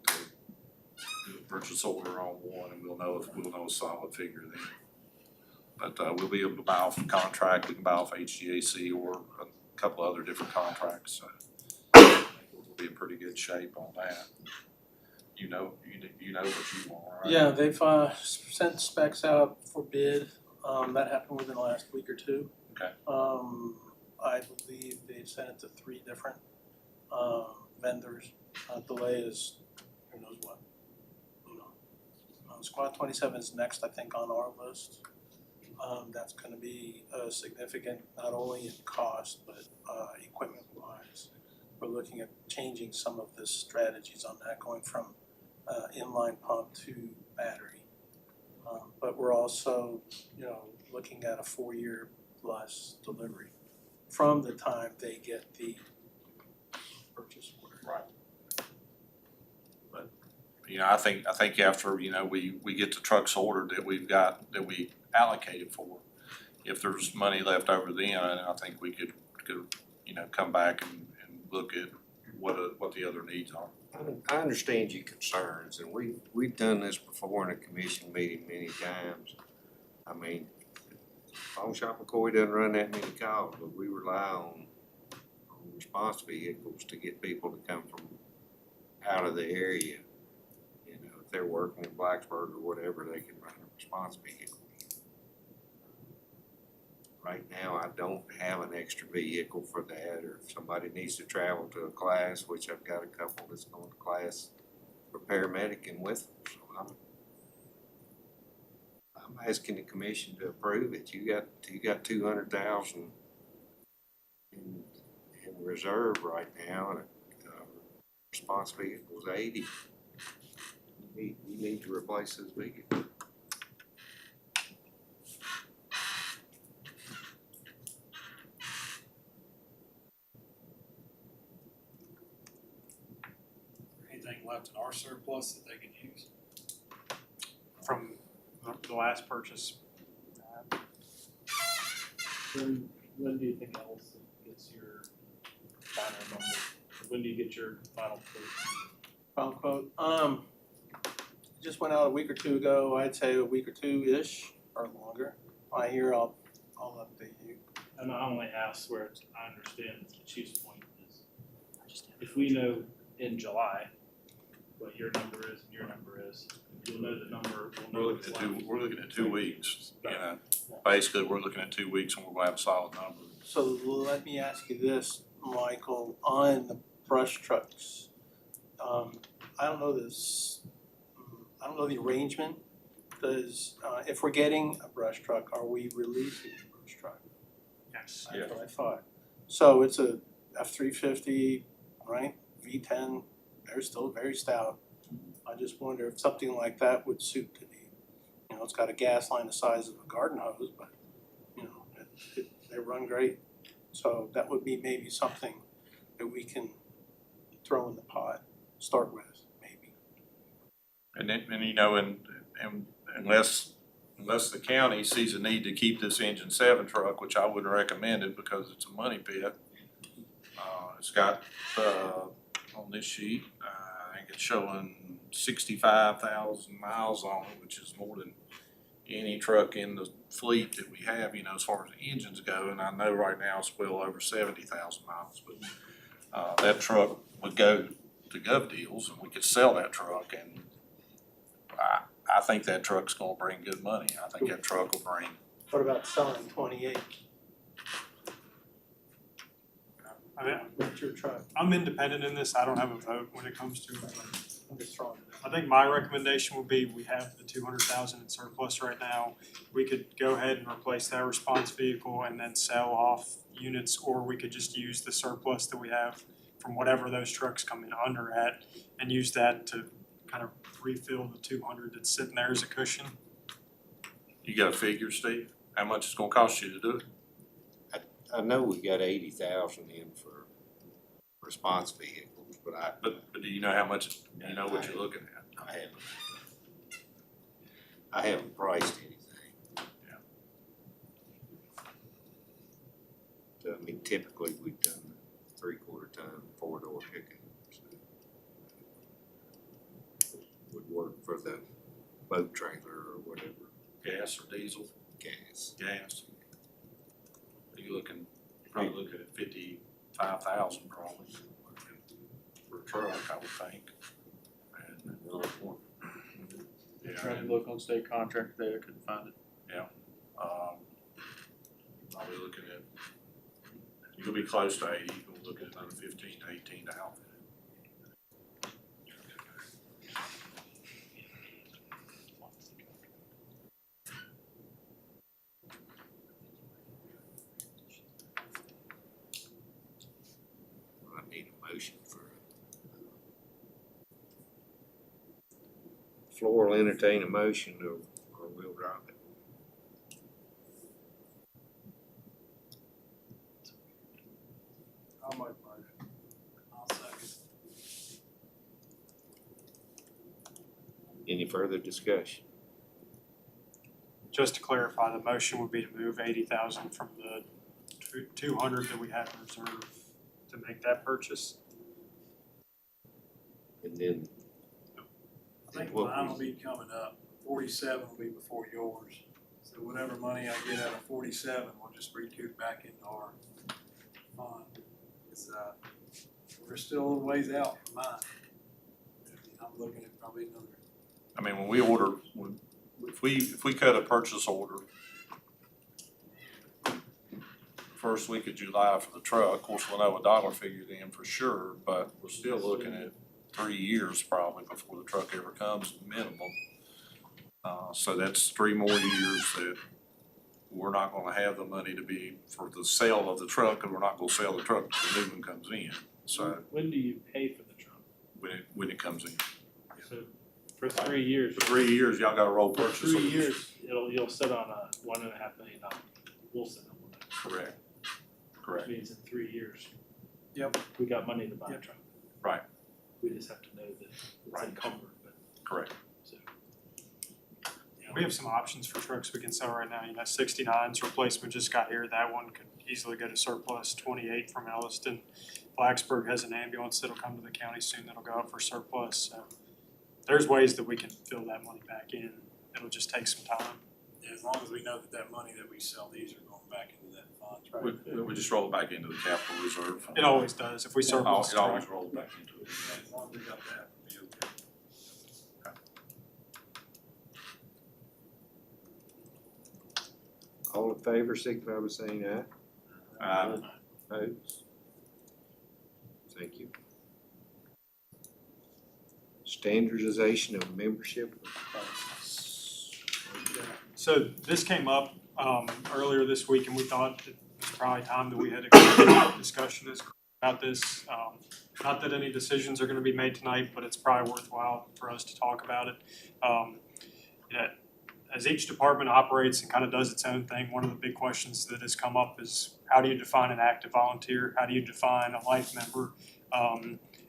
do a purchase order on one, and we'll know a solid figure then. But we'll be able to buy off a contract. We can buy off HGAC or a couple other different contracts. So I think we'll be in pretty good shape on that. You know what you want, right? Yeah, they've sent specs out for bid. That happened within the last week or two. Okay. I believe they've sent it to 3 different vendors. Delay is who knows what. Squad 27 is next, I think, on our list. That's going to be significant, not only in cost but equipment-wise. We're looking at changing some of the strategies on that, going from inline pump to battery. But we're also, looking at a 4-year plus delivery from the time they get the purchase order. Right. But I think after we get the trucks ordered that we allocated for, if there's money left over then, I think we could come back and look at what the other needs are. I understand your concerns, and we've done this before in a commission meeting many times. I mean, Pawn Shop McCoy doesn't run that many calls, but we rely on response vehicles to get people to come from out of the area. If they're working in Blacksburg or whatever, they can run a response vehicle. Right now, I don't have an extra vehicle for that, or if somebody needs to travel to a class, which I've got a couple that's going to class for paramedic and with them. So I'm asking the commission to approve it. You got 200,000 in reserve right now, and a response vehicle's 80. You need to replace this vehicle. Anything left in our surplus that they can use? From the last purchase. When do you think Ellison gets your final number? When do you get your final quote? Final quote. Just went out a week or two ago. I'd say a week or two-ish or longer. When I hear, I'll update you. And I only ask where I understand the chief's point is, if we know in July what your number is and your number is, you'll know the number. We're looking at 2 weeks. Basically, we're looking at 2 weeks, and we're going to have a solid number. So let me ask you this, Michael, on the brush trucks. I don't know the arrangement. Does if we're getting a brush truck, are we releasing a brush truck? Yes. That's what I thought. So it's a F-350, right? V10. They're still very stout. I just wonder if something like that would suit the need. It's got a gas line the size of a garden hose, but they run great. So that would be maybe something that we can throw in the pot, start with, maybe. And unless the county sees a need to keep this engine 7 truck, which I wouldn't recommend it because it's a money pit. It's got on this sheet, I think it's showing 65,000 miles on it, which is more than any truck in the fleet that we have, as far as the engines go. And I know right now it's well over 70,000 miles, but that truck would go to Gov Deals and we could sell that truck. And I think that truck's gonna bring good money. I think that truck will bring, What about selling 28? I mean, What's your truck? I'm independent in this, I don't have a vote when it comes to it, but I'm just throwing it I think my recommendation would be, we have the 200,000 in surplus right now. We could go ahead and replace that response vehicle and then sell off units, or we could just use the surplus that we have from whatever those trucks come in under at and use that to kind of refill the 200 that's sitting there as a cushion. you got a figure, Steve? How much it's gonna cost you to do it? I know we got 80,000 in for response vehicles, but But do you know how much, you know what you're looking at? I haven't priced anything. Yeah. So, I mean, typically we've done 3/4 ton, 4-door pickup, so would work for the boat trailer or whatever, Gas or diesel? gas. Gas. You're looking, probably looking at 55,000 probably for a truck, I would think. And, yeah, Tried to look on state contract there, couldn't find it. probably looking at, you'll be close to 80, you're gonna look at another 15 to 18 to outfit it. I need a motion for it. Floor will entertain a motion or we'll drop it. I'll make a motion. I'll second. Any further discussion? Just to clarify, the motion would be to move 80,000 from the 200 that we have in reserve to make that purchase. And then I think what mine we- will be coming up, 47 will be before yours. So whatever money I get out of 47, we'll just recoup back into our fund. It's, we're still a little ways out from mine. I'm looking at probably another, I mean, when we order, if we cut a purchase order first week of July for the truck, of course, we'll know a dollar figure then for sure, but we're still looking at 3 years probably before the truck ever comes minimum. So that's 3 more years that we're not gonna have the money to be for the sale of the truck, and we're not gonna sell the truck till the new one comes in. So When do you pay for the truck? when it comes in, So for 3 years. for 3 years, y'all gotta roll For purchase 3 orders. years, you'll sit on a $1.5 million. We'll sit on one. Correct. Which Correct. means in 3 years. Yep. We got money to buy a Yep. truck. Right. We just have to know that it's Right. encumbered, but Correct. so. We have some options for trucks we can sell right now. 69's replacement just got here. That one could easily go to surplus. 28 from Elliston. Blacksburg has an ambulance that'll come to the county soon that'll go up for surplus. So there's ways that we can fill that money back in. It'll just take some time. as long as we know that that money that we sell these are going back into that fund. We just roll it back into the capital reserve. It always does. If we surplus It the always truck. rolls back into it. As long as we got that, we'll be okay. all in favor, signify by saying aye. Opposed? Thank you. Standardization of membership. So this came up earlier this week, and we thought it was probably time that we had a discussion about this. Not that any decisions are gonna be made tonight, but it's probably worthwhile for us to talk about it. As each department operates and kind of does its own thing, one of the big questions that has come up is, how do you define an active volunteer? How do you define a life member?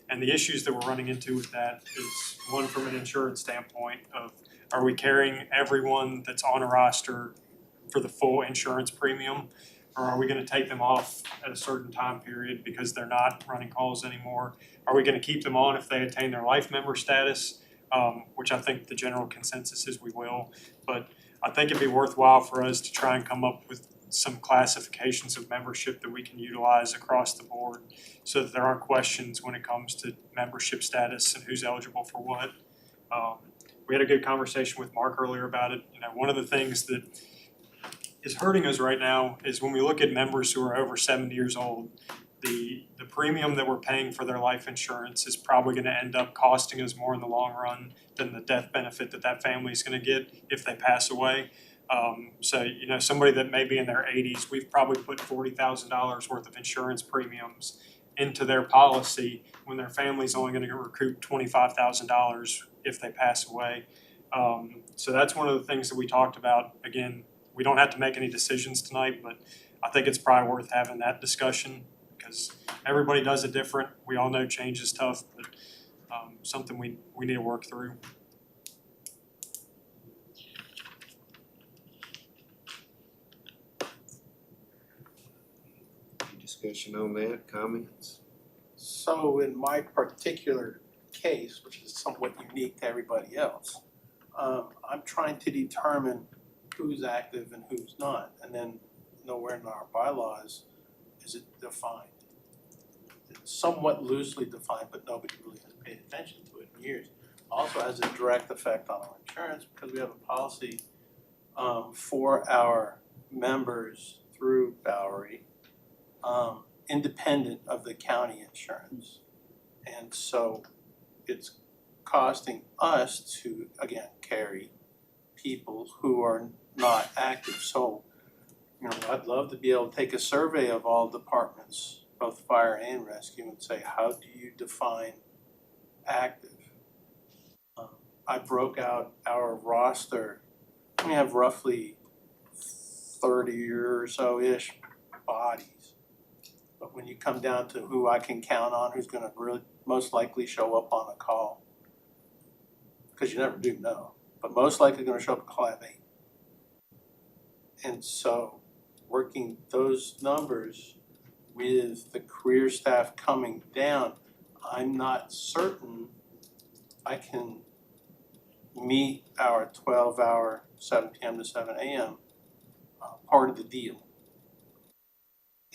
And the issues that we're running into with that is, one, from an insurance standpoint of, are we carrying everyone that's on a roster for the full insurance premium? Or are we gonna take them off at a certain time period because they're not running calls anymore? Are we gonna keep them on if they attain their life member status? Which I think the general consensus is we will. But I think it'd be worthwhile for us to try and come up with some classifications of membership that we can utilize across the board so that there aren't questions when it comes to membership status and who's eligible for what. we had a good conversation with Mark earlier about it. You know, one of the things that is hurting us right now is when we look at members who are over 70 years old, the premium that we're paying for their life insurance is probably gonna end up costing us more in the long run than the death benefit that family is gonna get if they pass away. So, you know, somebody that may be in their 80s, we've probably put $40,000 worth of insurance premiums into their policy when their family's only gonna recoup $25,000 if they pass away. So that's one of the things that we talked about. Again, we don't have to make any decisions tonight, but I think it's probably worth having that discussion because everybody does it different. We all know change is tough, but something we need to work through. Any discussion on that, comments? So in my particular case, which is somewhat unique to everybody else, I'm trying to determine who's active and who's not, and then nowhere in our bylaws is it defined. It's somewhat loosely defined, but nobody really has paid attention to it in years. Also has a direct effect on our insurance because we have a policy for our members through Bowery, independent of the county insurance. And so it's costing us to, again, carry people who are not active. So, you know, I'd love to be able to take a survey of all departments, both fire and rescue, and say, how do you define active? I broke out our roster. We have roughly 30 or so-ish bodies. But when you come down to who I can count on, who's gonna really most likely show up on a call, because you never do know, but most likely gonna show up at call at 8. And so working those numbers with the career staff coming down, I'm not certain I can meet our 12-hour, 7 p.m. to 7 a.m. Part of the deal.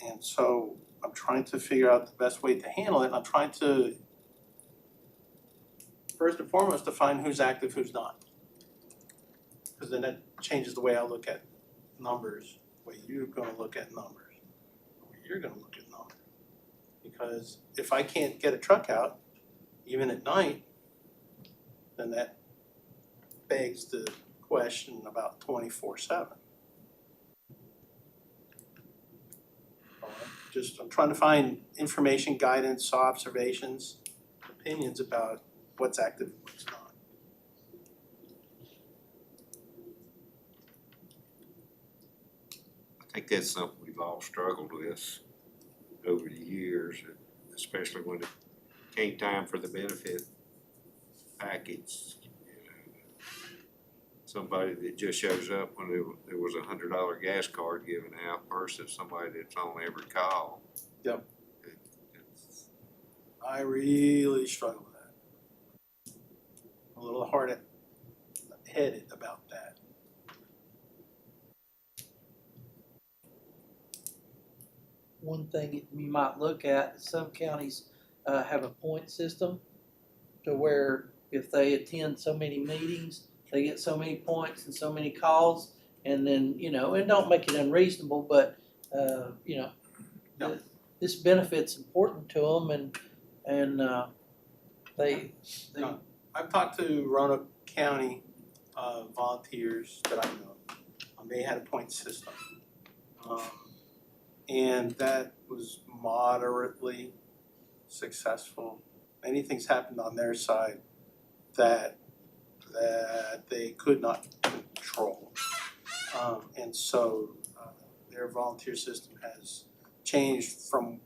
And so I'm trying to figure out the best way to handle it. And I'm trying to, first and foremost, define who's active, who's not. Because then that changes the way I look at numbers, the way you're gonna look at numbers, the way you're gonna look at numbers. Because if I can't get a truck out, even at night, then that begs the question about 24/7. I'm trying to find information, guidance, observations, opinions about what's active and what's not. I think that's something we've all struggled with over the years, especially when it came time for the benefit package. Somebody that just shows up when there was $100 gas card given out versus somebody that's on every call. Yep. I really struggle with that. I'm a little hard-headed about that. One thing you might look at, some counties have a point system to where if they attend so many meetings, they get so many points and so many calls, and then, you know, and don't make it unreasonable, but, you know, No. this benefit's important to them, and they. No. I've talked to Roanoke County volunteers that I know. They had a point system. And that was moderately successful. Many things happened on their side that they could not control. And so their volunteer system has changed from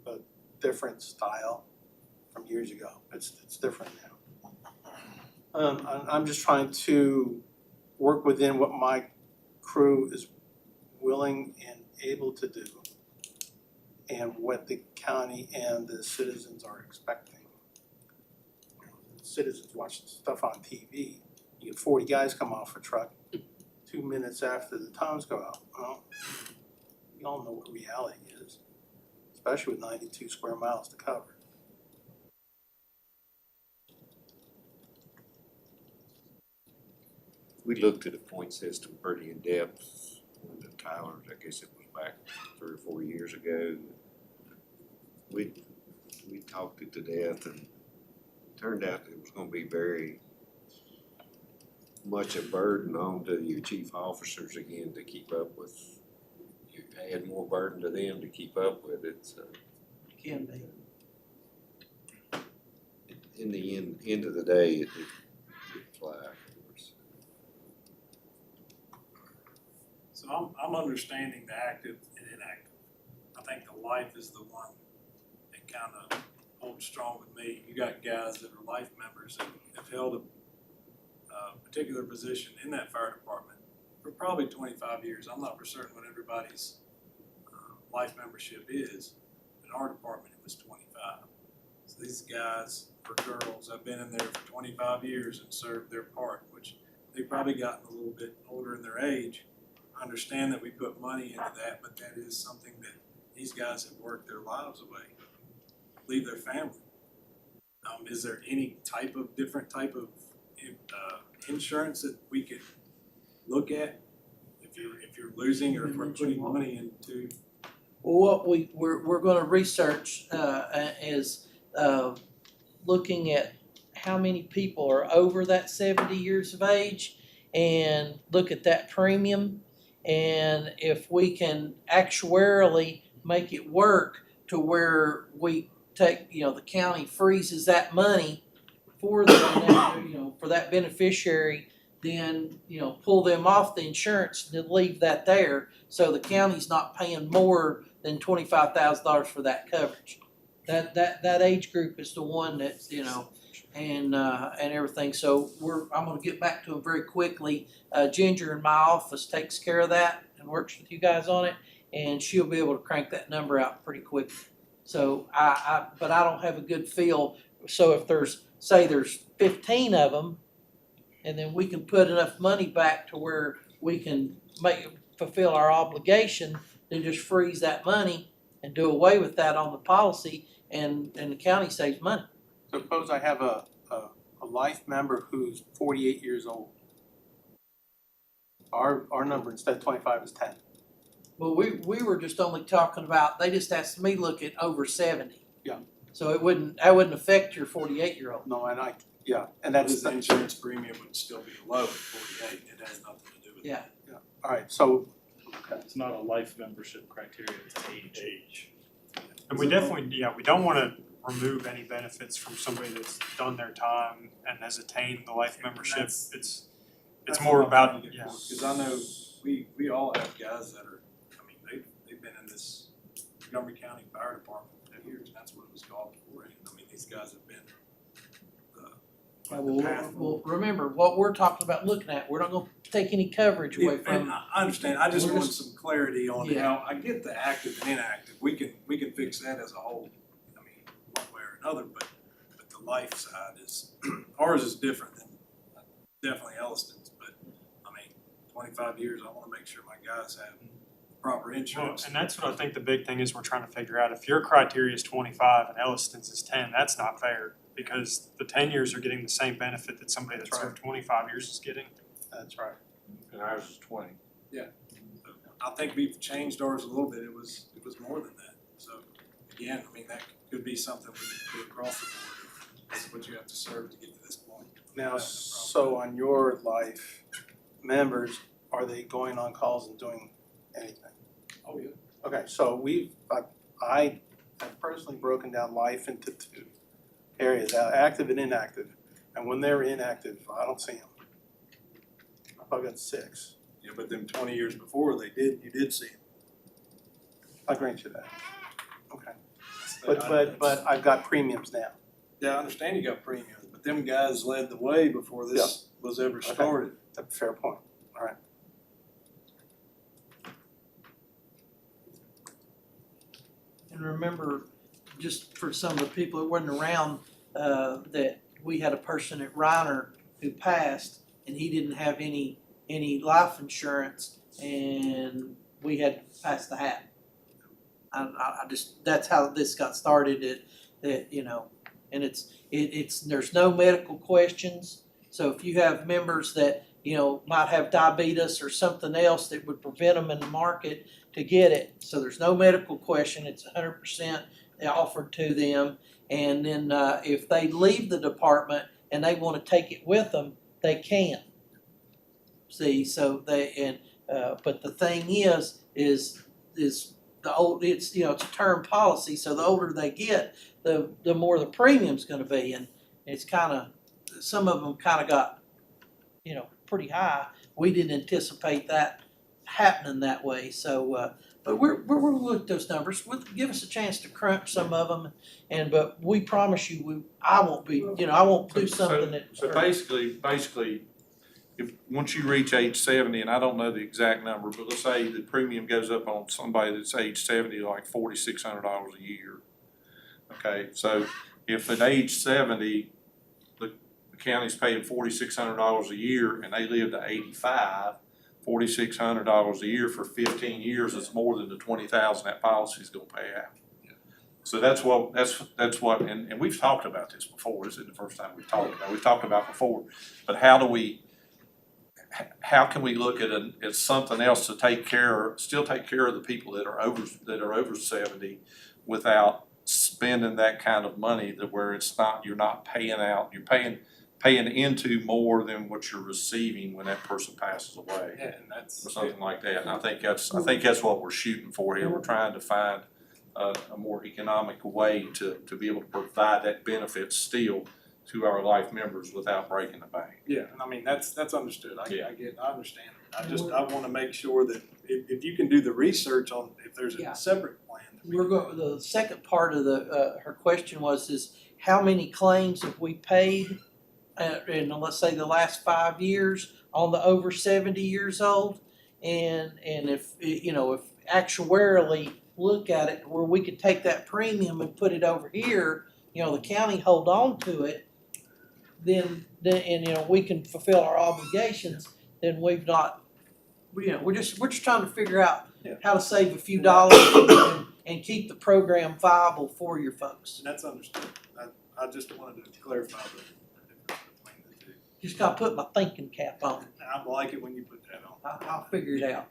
a different style from years ago. It's different now. I'm just trying to work within what my crew is willing and able to do and what the county and the citizens are expecting. Citizens watch stuff on TV. You get 40 guys come off a truck 2 minutes after the toms go out. Well, you all know what reality is, especially with 92 square miles to cover. we looked at a point system pretty in depth with the Tylers, I guess it was back 3 or 4 years ago. We talked it to death, and turned out it was gonna be very much a burden on to your chief officers again to keep up with. You add more burden to them to keep up with it, so Can be. in the end of the day, it did fly, of course. So I'm understanding the active and inactive. I think the life is the one that kind of holds strong with me. You got guys that are life members that have held a particular position in that fire department for probably 25 years. I'm not for certain what everybody's life membership is. In our department, it was 25. So these guys or girls have been in there for 25 years and served their part, which they've probably gotten a little bit older in their age. I understand that we put money into that, but that is something that these guys have worked their lives away, leave their family. Is there any different type of insurance that we could look at if you're losing or if we're putting money into? Well, what we're gonna research, is, looking at how many people are over that 70 years of age and look at that premium. And if we can actuarially make it work to where we take, the county freezes that money for the, for that beneficiary, then, pull them off the insurance and leave that there. So the county's not paying more than $25,000 for that coverage. That age group is the one that's, and everything. So I'm gonna get back to them very quickly. Ginger in my office takes care of that and works with you guys on it, and she'll be able to crank that number out pretty quickly. So but I don't have a good feel. So if there's 15 of them, and then we can put enough money back to where we can fulfill our obligation, then just freeze that money and do away with that on the policy, and the county saves money. Suppose I have a life member who's 48 years old. Our number instead of 25 is 10. Well, we were just only talking about, they just asked me look at over 70. Yeah. So that wouldn't affect your 48-year-old. No, and and That's that's the insurance premium would still be low at 48. It has nothing to do with Yeah. all right. So It's not a life membership criteria, it's age. And we definitely, we don't wanna remove any benefits from somebody that's done their time and has attained the life membership. That's- It's more about, Because I know we all have guys that are, they've been in this Montgomery County Fire Department for years, and that's what it was called before. These guys have been Well, remember what we're talking about looking at. We're not going to take any coverage away And from. I understand, I just We're want just- some clarity on Yeah. how, I get the active and inactive, we can fix that as a whole, one way or another, but the life side is, ours is different than definitely Elliston's, but 25 years, I wanna make sure my guys have proper well, insurance. and that's what I think the big thing is we're trying to figure out. If your criteria is 25 and Elliston's is 10, that's not fair, because the 10 years are getting the same benefit that somebody that That's right. served 25 years is getting. that's right. And ours is 20. I think we've changed ours a little bit, it was more than that, so, again, that could be something we could do across the board, that's what you have to serve to get to this point. Now, so on your life members, are they going on calls and doing anything? Oh, yeah. Okay, so I have personally broken down life into two areas, active and inactive. And when they're inactive, I don't see them. I've got 6. Yeah, but them 20 years before, you did see them. I grant you that. Okay. But I've got premiums now. Yeah, I understand you got premiums, but them guys led the way before this was ever Okay. started. That's a fair point. All right. And remember, just for some of the people that weren't around, that we had a person at Reiner who passed, and he didn't have any life insurance, and we had to pass the hat. I just, that's how this got started. And it's there's no medical questions. So if you have members that might have diabetes or something else that would prevent them in the market to get it. So there's no medical question, it's 100% offered to them. And then if they leave the department and they wanna take it with them, they can. See, so but the thing is the old, it's a term policy, so the older they get, the more the premium's gonna be, and it's kinda, some of them kinda got, pretty high. We didn't anticipate that happening that way, so, but we'll look at those numbers, give us a chance to crunch some of them, but we promise you, I won't do something that. So basically, if, once you reach age 70, and I don't know the exact number, but let's say the premium goes up on somebody that's age 70, like $4,600 a year. Okay, so if at age 70, the county's paying $4,600 a year and they live to 85, $4,600 a year for 15 years is more than the $20,000 that policy is going to pay out. So that's what, and we've talked about this before. This isn't the first time we've talked about before. But how can we look at something else to still take care of the people that are over 70 without spending that kind of money, that where you're not paying out, you're paying into more than what you're receiving when that person passes away. Yeah, and that's Or something like that. And I think that's what we're shooting for here. We're trying to find a more economic way to be able to provide that benefit still to our life members without breaking the bank. Yeah, and I mean, that's understood. I Yeah. understand. I wanna make sure that if you can do the research on, if there's Yeah. a separate plan. that we The second part of her question is how many claims have we paid in, let's say, the last 5 years on the over 70 years old? And if actuarially look at it where we could take that premium and put it over here, the county hold on to it, then we can fulfill our obligations, then we've not, we're just trying to figure out Yeah. how to save a few dollars and keep the program viable for your folks. And that's understood. I just wanted to clarify the difference between the two. Just gotta put my thinking cap on. I like it when you put that on. I'll figure it out.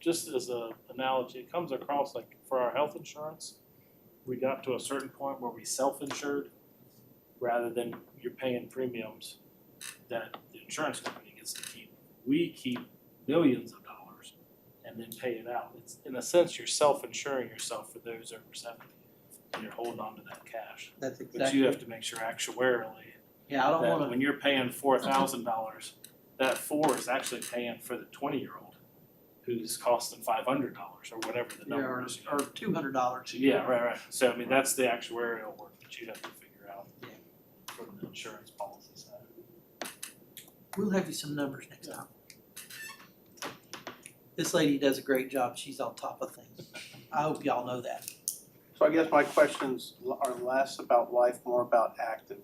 Just as an analogy, it comes across like for our health insurance, we got to a certain point where we self-insured rather than you're paying premiums that the insurance company gets to keep. We keep millions of dollars and then pay it out. It's, in a sense, you're self-insuring yourself for those over 70, and you're holding on to that cash. That's But exactly. you have to make sure actuarially Yeah, I don't that wanna, when you're paying $4,000, that 4 is actually paying for the 20-year-old who's costing $500 or whatever the number is. or $200. Yeah, right. So I mean, that's the actuarial work that you have to figure out from the insurance policy side. We'll have you some numbers next time. This lady does a great job. She's on top of things. I hope y'all know that. So I guess my questions are less about life, more about active,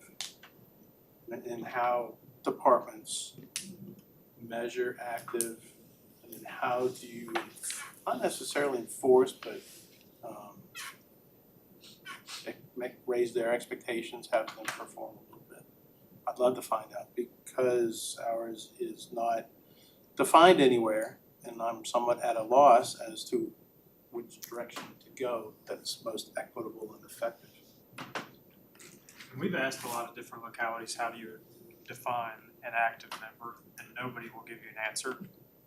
and how departments measure active, and then how do you, not necessarily enforce, but raise their expectations, have them perform a little bit. I'd love to find out, because ours is not defined anywhere, and I'm somewhat at a loss as to which direction to go that's most equitable and effective. And we've asked a lot of different localities, how do you define an active member? And nobody will give you an answer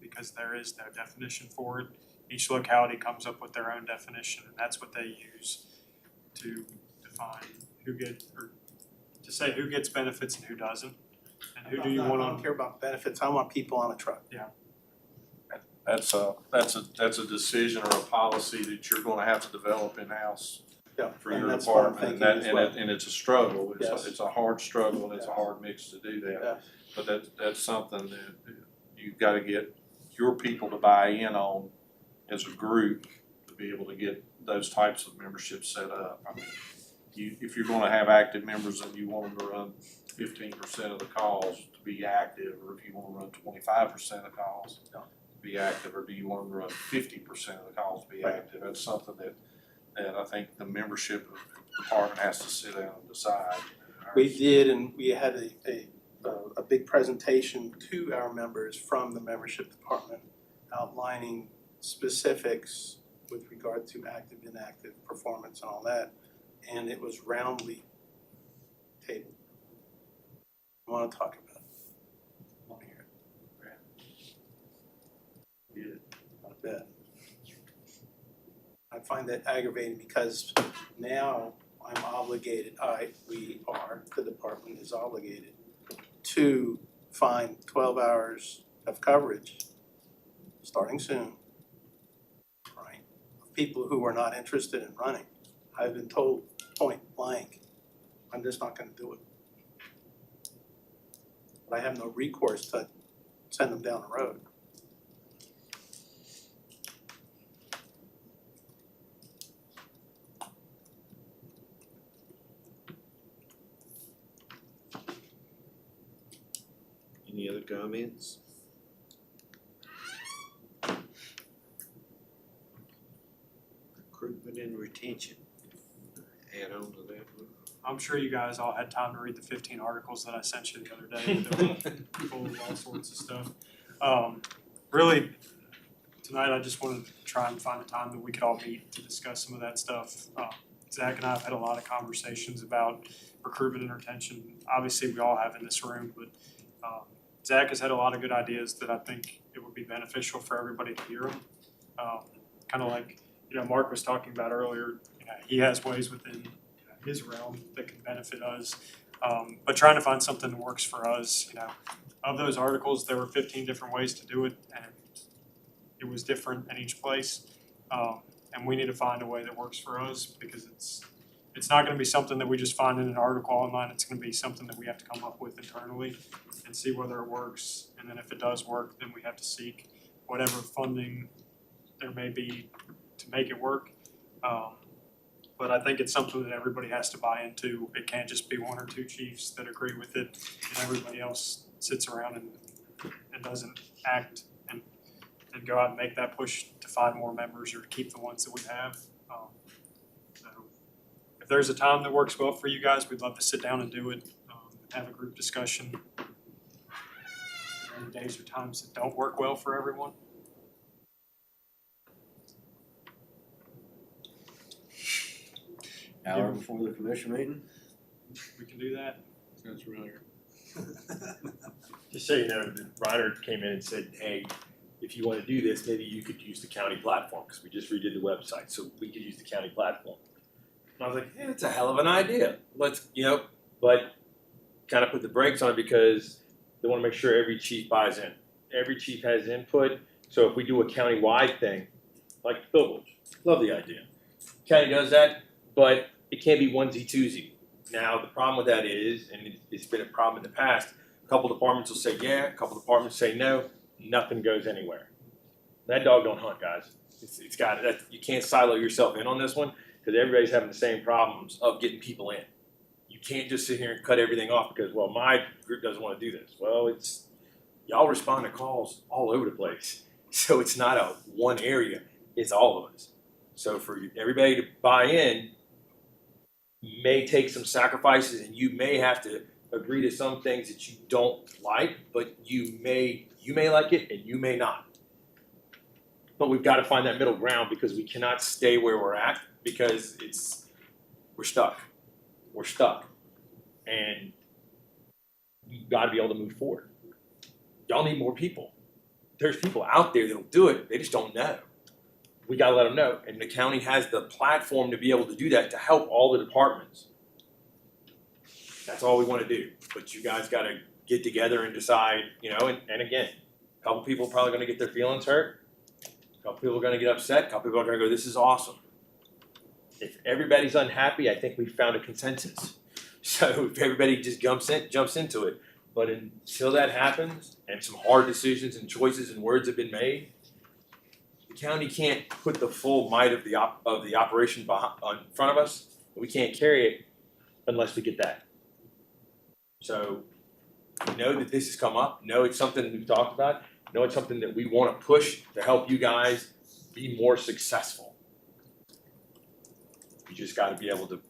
because there is no definition for it. Each locality comes up with their own definition, and that's what they use to define to say who gets benefits and who doesn't. And who do you want I don't on? care about benefits, I want people on a truck. That's a decision or a policy that you're gonna have to develop in-house Yeah, for and your that's what I'm department, thinking as well. and it's a struggle, Yes. it's a hard struggle, and it's a hard mix to do that. Yes. But that's something that you've gotta get your people to buy in on as a group to be able to get those types of memberships set up. I mean, if you're gonna have active members and you want them to run 15% of the calls to be active, or if you wanna run 25% of the calls to be active, or do you want them to run 50% of the calls to be Right. active? That's something that I think the membership department has to sit down and decide. We did, and we had a a big presentation to our members from the membership department outlining specifics with regard to active, inactive performance and all that. And it was roundly tabled. I want to talk about it. I want to hear it. I bet. I find that aggravating because now I'm obligated, the department is obligated to find 12 hours of coverage starting soon, right? Of people who are not interested in running. I've been told point blank, I'm just not gonna do it. But I have no recourse to send them down the road. Any other comments? Recruitment and retention. Add on to that one. I'm sure you guys all had time to read the 15 articles that I sent you the other day. They're full of all sorts of stuff. Really, tonight I just wanted to try and find a time that we could all meet to discuss some of that stuff. Zach and I have had a lot of conversations about recruitment and retention. Obviously, we all have in this room, but Zach has had a lot of good ideas that I think it would be beneficial for everybody to hear them. Kind of like, Mark was talking about earlier, he has ways within his realm that can benefit us. But trying to find something that works for us, of those articles, there were 15 different ways to do it, and it was different in each place. And we need to find a way that works for us, because it's not gonna be something that we just find in an article online. It's gonna be something that we have to come up with internally and see whether it works. And then if it does work, then we have to seek whatever funding there may be to make it work. But I think it's something that everybody has to buy into. It can't just be one or two chiefs that agree with it and everybody else sits around and doesn't act and go out and make that push to find more members or to keep the ones that we have. So if there's a time that works well for you guys, we'd love to sit down and do it, have a group discussion. Are there any days or times that don't work well for everyone? Hour before the commission meeting? We can do that. Sounds familiar. Just so you know, Reiner came in and said, hey, if you want to do this, maybe you could use the county platform, because we just redid the website, so we could use the county platform. And I was like, hey, that's a hell of an idea. Let's, but kind of put the brakes on it because they want to make sure every chief buys in. Every chief has input, so if we do a county-wide thing, like the billboards, love the idea. County does that, but it can't be onesie twosie. Now, the problem with that is, and it's been a problem in the past, a couple departments will say yeah, a couple departments say no, nothing goes anywhere. That dog don't hunt, guys. It's got that. You can't silo yourself in on this one because everybody's having the same problems of getting people in. You can't just sit here and cut everything off because, well, my group doesn't want to do this. Well, it's y'all respond to calls all over the place, so it's not a one area. It's all of us. So for everybody to buy in may take some sacrifices, and you may have to agree to some things that you don't like, but you may like it and you may not. But we've got to find that middle ground because we cannot stay where we're at because we're stuck. We're stuck. And you've got to be able to move forward. Y'all need more people. There's people out there that'll do it. They just don't know. We got to let them know. And the county has the platform to be able to do that to help all the departments. That's all we want to do. But you guys got to get together and decide, and again, a couple people are probably going to get their feelings hurt. A couple people are going to get upset. A couple people are going to go, this is awesome. If everybody's unhappy, I think we found a consensus. So if everybody just jumps into it. But until that happens, and some hard decisions and choices and words have been made, the county can't put the full might of the operation in front of us. We can't carry it unless we get that. So we know that this has come up. Know it's something we've talked about. Know it's something that we want to push to help you guys be more successful. You just got to be able to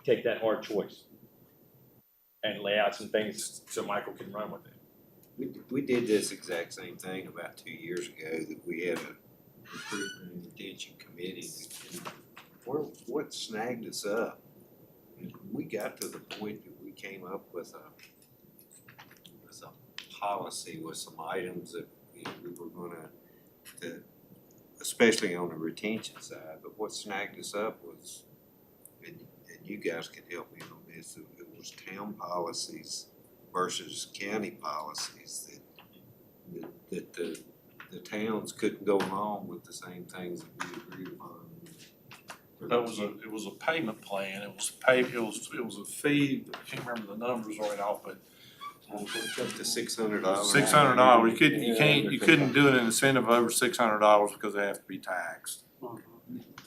take that hard choice. and lay out some things so Michael can run with it. We did this exact same thing about 2 years ago, that we had a recruitment and retention committee. And what snagged us up, and we got to the point that we came up with a policy with some items that we were gonna, especially on the retention side, but what snagged us up was, and you guys can help me on this, it was town policies versus county policies, that the towns couldn't go along with the same things that we agreed upon. It was a payment plan, it was a fee, I can't remember the numbers right off, but Up to $600. $600, you couldn't do an incentive over $600 because they have to be taxed.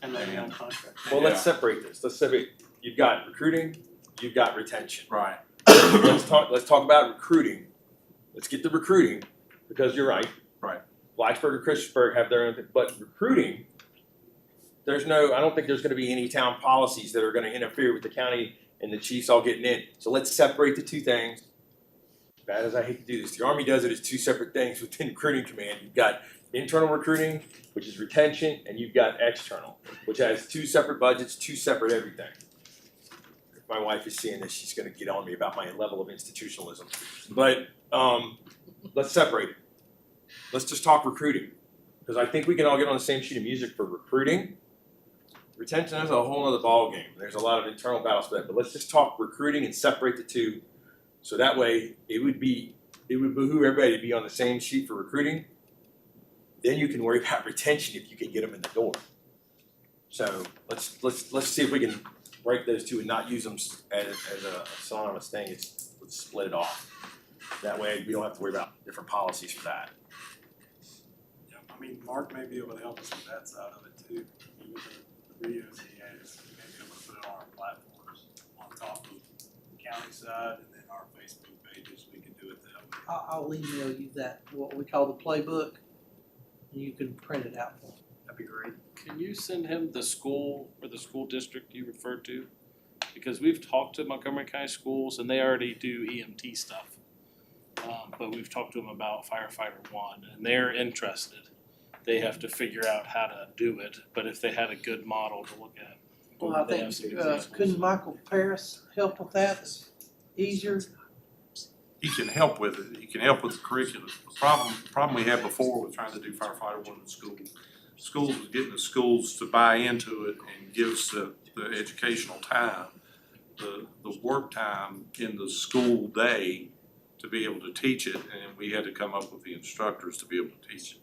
And they on contract. Well, let's separate this. Let's separate. You've got recruiting, you've got retention. Right. Let's talk about recruiting. Let's get the recruiting, because you're right. Right. Blacksburg or Christiansburg have their own thing, but recruiting, I don't think there's gonna be any town policies that are gonna interfere with the county and the chiefs all getting in. So let's separate the two things. Bad as I hate to do this, the Army does it as two separate things within recruiting command. You've got internal recruiting, which is retention, and you've got external, which has two separate budgets, two separate everything. If my wife is seeing this, she's gonna get on me about my level of institutionalism. But let's separate it. Let's just talk recruiting, because I think we can all get on the same sheet of music for recruiting. Retention is a whole other ballgame. There's a lot of internal battles for that, but let's just talk recruiting and separate the two. So that way, it would behoove everybody to be on the same sheet for recruiting. Then you can worry about retention if you can get them in the door. So let's see if we can break those two and not use them as a synonymous thing. Let's split it off. That way, we don't have to worry about different policies for that. Yeah, I mean, Mark may be able to help us with that side of it too. With the videos he has, he may be able to put it on our platforms on top of the county side and then our Facebook pages. We can do it that way. I'll email you that, what we call the playbook, and you can print it out for me. That'd be great. Can you send him the school or the school district you referred to? Because we've talked to Montgomery County Schools and they already do EMT stuff. But we've talked to them about firefighter one and they're interested. They have to figure out how to do it, but if they had a good model to look at. Well, I they have some think, examples. couldn't Michael Paris help with that? It's easier? He can help with it, he can help with the curriculum. The problem we had before with trying to do firefighter one in schools was getting the schools to buy into it and give us the educational time, the work time in the school day to be able to teach it, and we had to come up with the instructors to be able to teach it.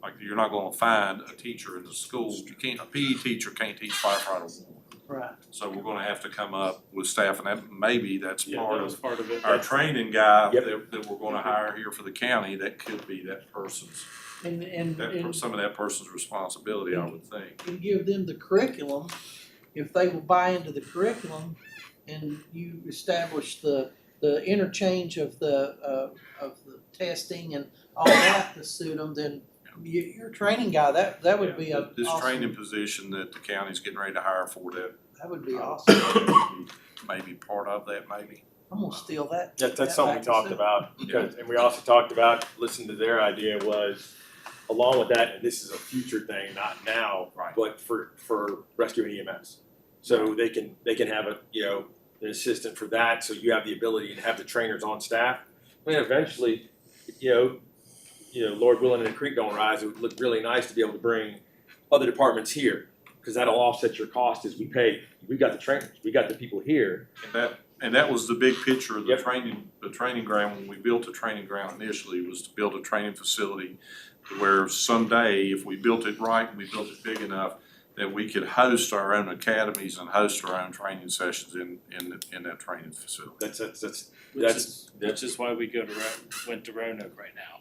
Like, you're not gonna find a teacher in the school, a PE teacher can't teach firefighter one. Right. So we're gonna have to come up with staff, and that's Yeah, part that was of part of it. our training guy Yep. that we're gonna hire here for the county. That could be that person's, And some of that person's responsibility, I would think. and give them the curriculum, if they will buy into the curriculum and you establish the interchange of the testing and all that to suit them, then your training guy, that would be a This awesome, training position that the county's getting ready to hire for that, that would be awesome. maybe part of that, maybe. I'm gonna steal that. That's something we back talked soon. about, because, and we also talked about, listening to their idea was, along with that, and this is a future thing, not now, Right. but for rescue and EMS. So they can have an assistant for that, so you have the ability to have the trainers on staff. I mean, eventually, Lord willing and the creek don't rise, it would look really nice to be able to bring other departments here, because that'll offset your cost as we got the trainers, we got the people here. And that was the big picture of the Yep. training ground, when we built the training ground initially, was to build a training facility where someday, if we built it right and we built it big enough, that we could host our own academies and host our own training sessions in that training facility. Which is why we went to Roanoke right now.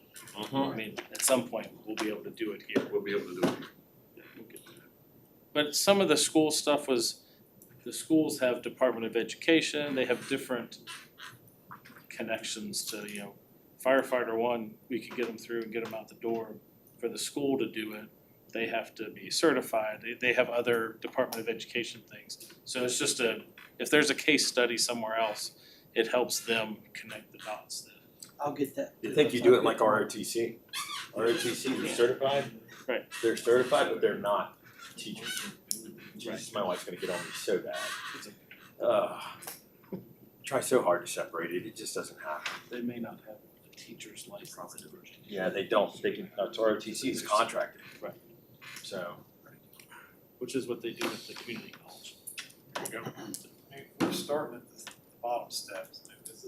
I mean, at some point, we'll be able to do it here. We'll be able to do it. But some of the school stuff was, the schools have Department of Education, they have different connections to, firefighter one, we could get them through and get them out the door. For the school to do it, they have to be certified, they have other Department of Education things. So it's just if there's a case study somewhere else, it helps them connect the dots then. I'll get that. I think you do it like ROTC. ROTC is certified. Right. They're certified, but they're not teachers. Jesus, my wife's gonna get on me so bad. Try so hard to separate it, it just doesn't happen. They may not have a teacher's license in Virginia. Yeah, they don't. They can. ROTC is contracted. Right. So. Which is what they do at the community college. There you go. I mean, we're starting at the bottom steps. I mean, this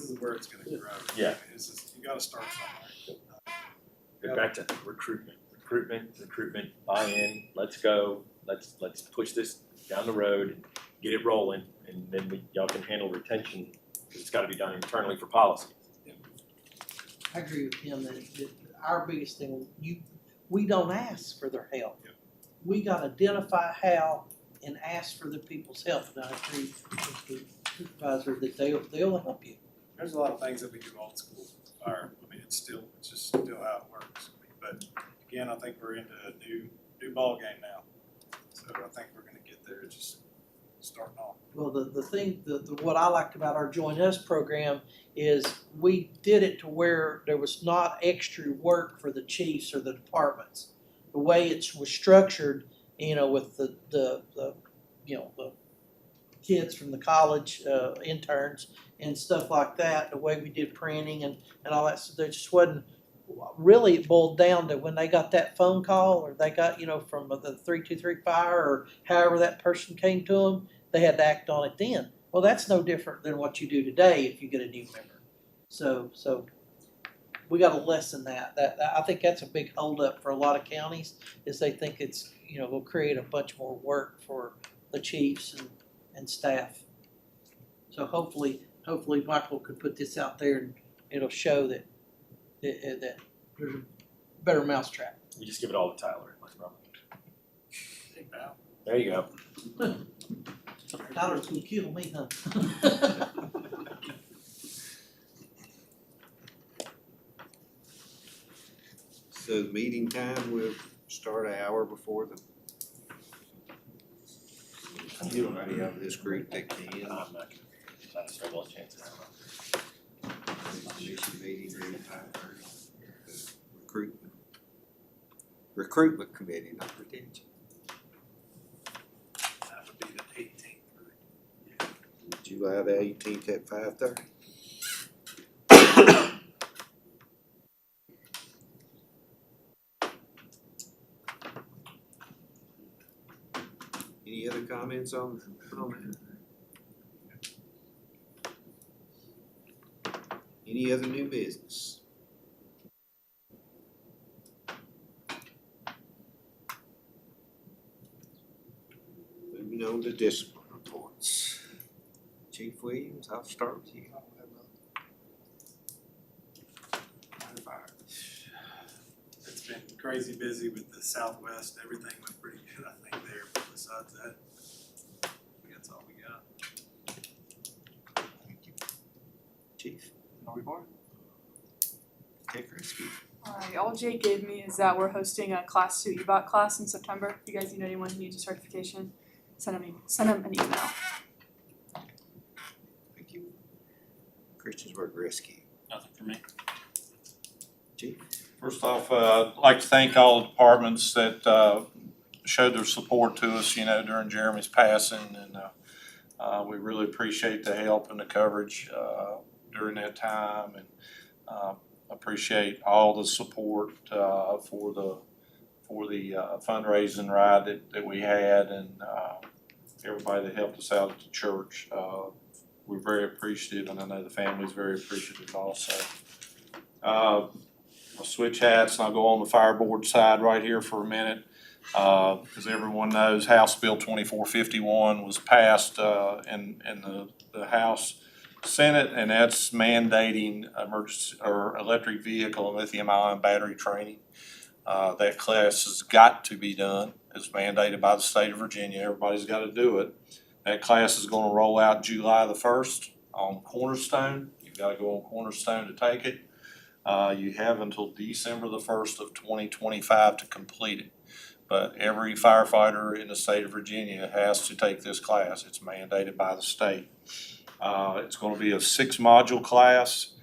is where it's gonna grow. Yeah. I mean, you gotta start somewhere. Go back to recruitment, buy-in, let's go, let's push this down the road, get it rolling, and then y'all can handle retention, 'cause it's gotta be done internally for policy. I agree with him that our biggest thing, we don't ask for their help. We gotta identify how and ask for the people's help, and I agree with the supervisor that they'll help you. There's a lot of things that we do old school fire. I mean, it's just still how it works. I mean, but again, I think we're into a new ballgame now. So I think we're gonna get there, just starting off. Well, the thing, what I liked about our Join Us program is we did it to where there was not extra work for the chiefs or the departments. The way it was structured, with the kids from the college, interns and stuff like that, the way we did printing and all that, so there just wasn't, really it boiled down to when they got that phone call or they got, from the 323 fire or however that person came to them, they had to act on it then. Well, that's no different than what you do today if you get a new member. So we got to lessen that. I think that's a big holdup for a lot of counties is they think it's, will create a bunch more work for the chiefs and staff. So hopefully Michael could put this out there and it'll show that there's a better mousetrap. You just give it all to Tyler, like Robin. Take that. There you go. Tyler's gonna kill me, huh? So the meeting time will start an hour before anybody out of this group that can. I'm not gonna, I just don't want chances. Commission meeting ready at 5:30. Recruitment committee, not retention. That would be the 18th, right? July the 18th at 5:30. Any other comments on that? Any other new business? Moving on to discipline reports. Chief Williams, I'll start with you. It's been crazy busy with the Southwest. Everything went pretty good, I think, there. But besides that, that's all we got. Thank you. Chief. No report? Take rescue. All Jake gave me is that we're hosting a class 2 EBOT class in September. If you guys know anyone who needs a certification, send him an email. Thank you. Christiansburg Rescue. Nothing for me. Chief. First off, I'd like to thank all the departments that showed their support to us, during Jeremy's passing, and we really appreciate the help and the coverage during that time, and appreciate all the support for the fundraising ride that we had, and everybody that helped us out at the church. We're very appreciative, and I know the family's very appreciative also. I'll switch hats and I'll go on the fire board side right here for a minute. As everyone knows, House Bill 2451 was passed in the House Senate, and that's mandating emergency or electric vehicle and lithium-ion battery training. That class has got to be done. It's mandated by the state of Virginia. Everybody's got to do it. That class is going to roll out July the 1st on Cornerstone. You've got to go on Cornerstone to take it. You have until December the 1st of 2025 to complete it. But every firefighter in the state of Virginia has to take this class. It's mandated by the state. It's gonna be a 6-module class.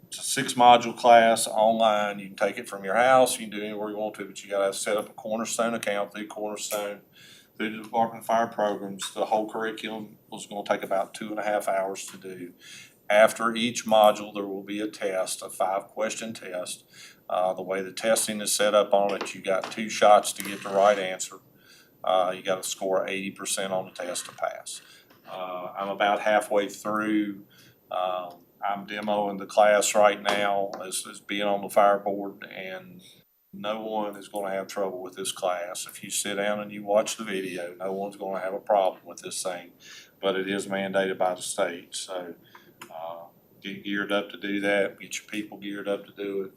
It's a 6-module class online. You can take it from your house, you can do it anywhere you want to, but you gotta set up a Cornerstone account through Cornerstone, through the Department of Fire Programs. The whole curriculum was gonna take about 2.5 hours to do. After each module, there will be a test, a 5-question test. The way the testing is set up on it, you got 2 shots to get the right answer. You gotta score 80% on the test to pass. I'm about halfway through. I'm demoing the class right now as being on the fire board, and no one is gonna have trouble with this class. If you sit down and you watch the video, no one's gonna have a problem with this thing. But it is mandated by the state, so get geared up to do that, get your people geared up to do it.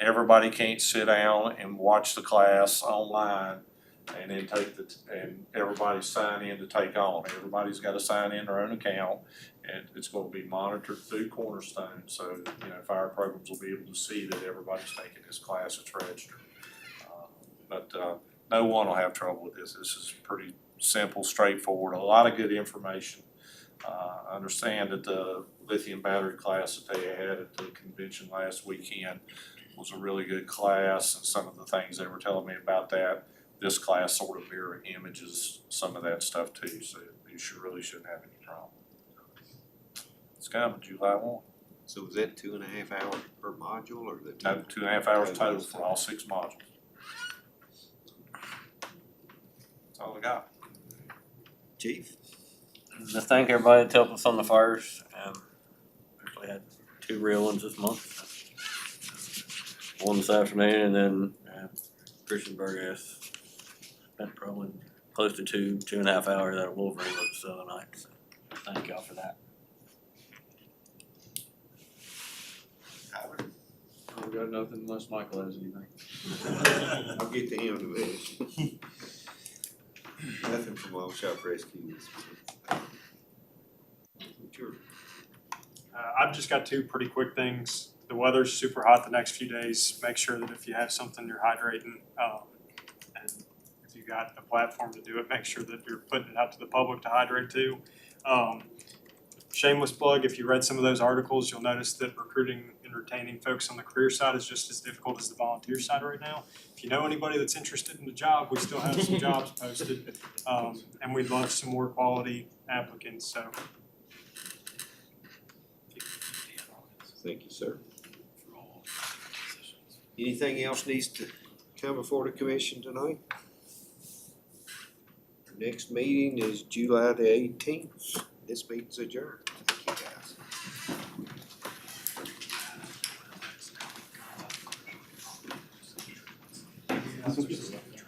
Everybody can't sit down and watch the class online and then and everybody sign in to take on. Everybody's gotta sign in their own account, and it's gonna be monitored through Cornerstone, so, fire programs will be able to see that everybody's taking this class that's registered. But no one will have trouble with this. This is pretty simple, straightforward, a lot of good information. I understand that the lithium battery class that they had at the convention last weekend was a really good class, and some of the things they were telling me about that, this class sort of mirror images some of that stuff too, so you really shouldn't have any problem. It's coming July 1. So is that 2.5 hours per module or the? 2.5 hours total for all 6 modules. That's all I got. Chief? Just thank everybody that's helped us on the fires. Actually had 2 real ones this month. One this afternoon, and then Christiansburg has spent probably close to 2.5 hours out of Wolverine the other night. So thank y'all for that. Tyler? I've got nothing unless Michael has anything. I'll get to him in a minute. Nothing from Oil Shop Rescue this week. Sure. I've just got 2 pretty quick things. The weather's super hot the next few days. Make sure that if you have something, you're hydrating. And if you got a platform to do it, make sure that you're putting it out to the public to hydrate too. Shameless plug, if you read some of those articles, you'll notice that recruiting and retaining folks on the career side is just as difficult as the volunteer side right now. If you know anybody that's interested in the job, we still have some jobs posted. And we'd love some more quality applicants, so. Thank you, sir. Anything else needs to come before the commission tonight? Our next meeting is July the 18th. This meeting's adjourned. Thank you, guys.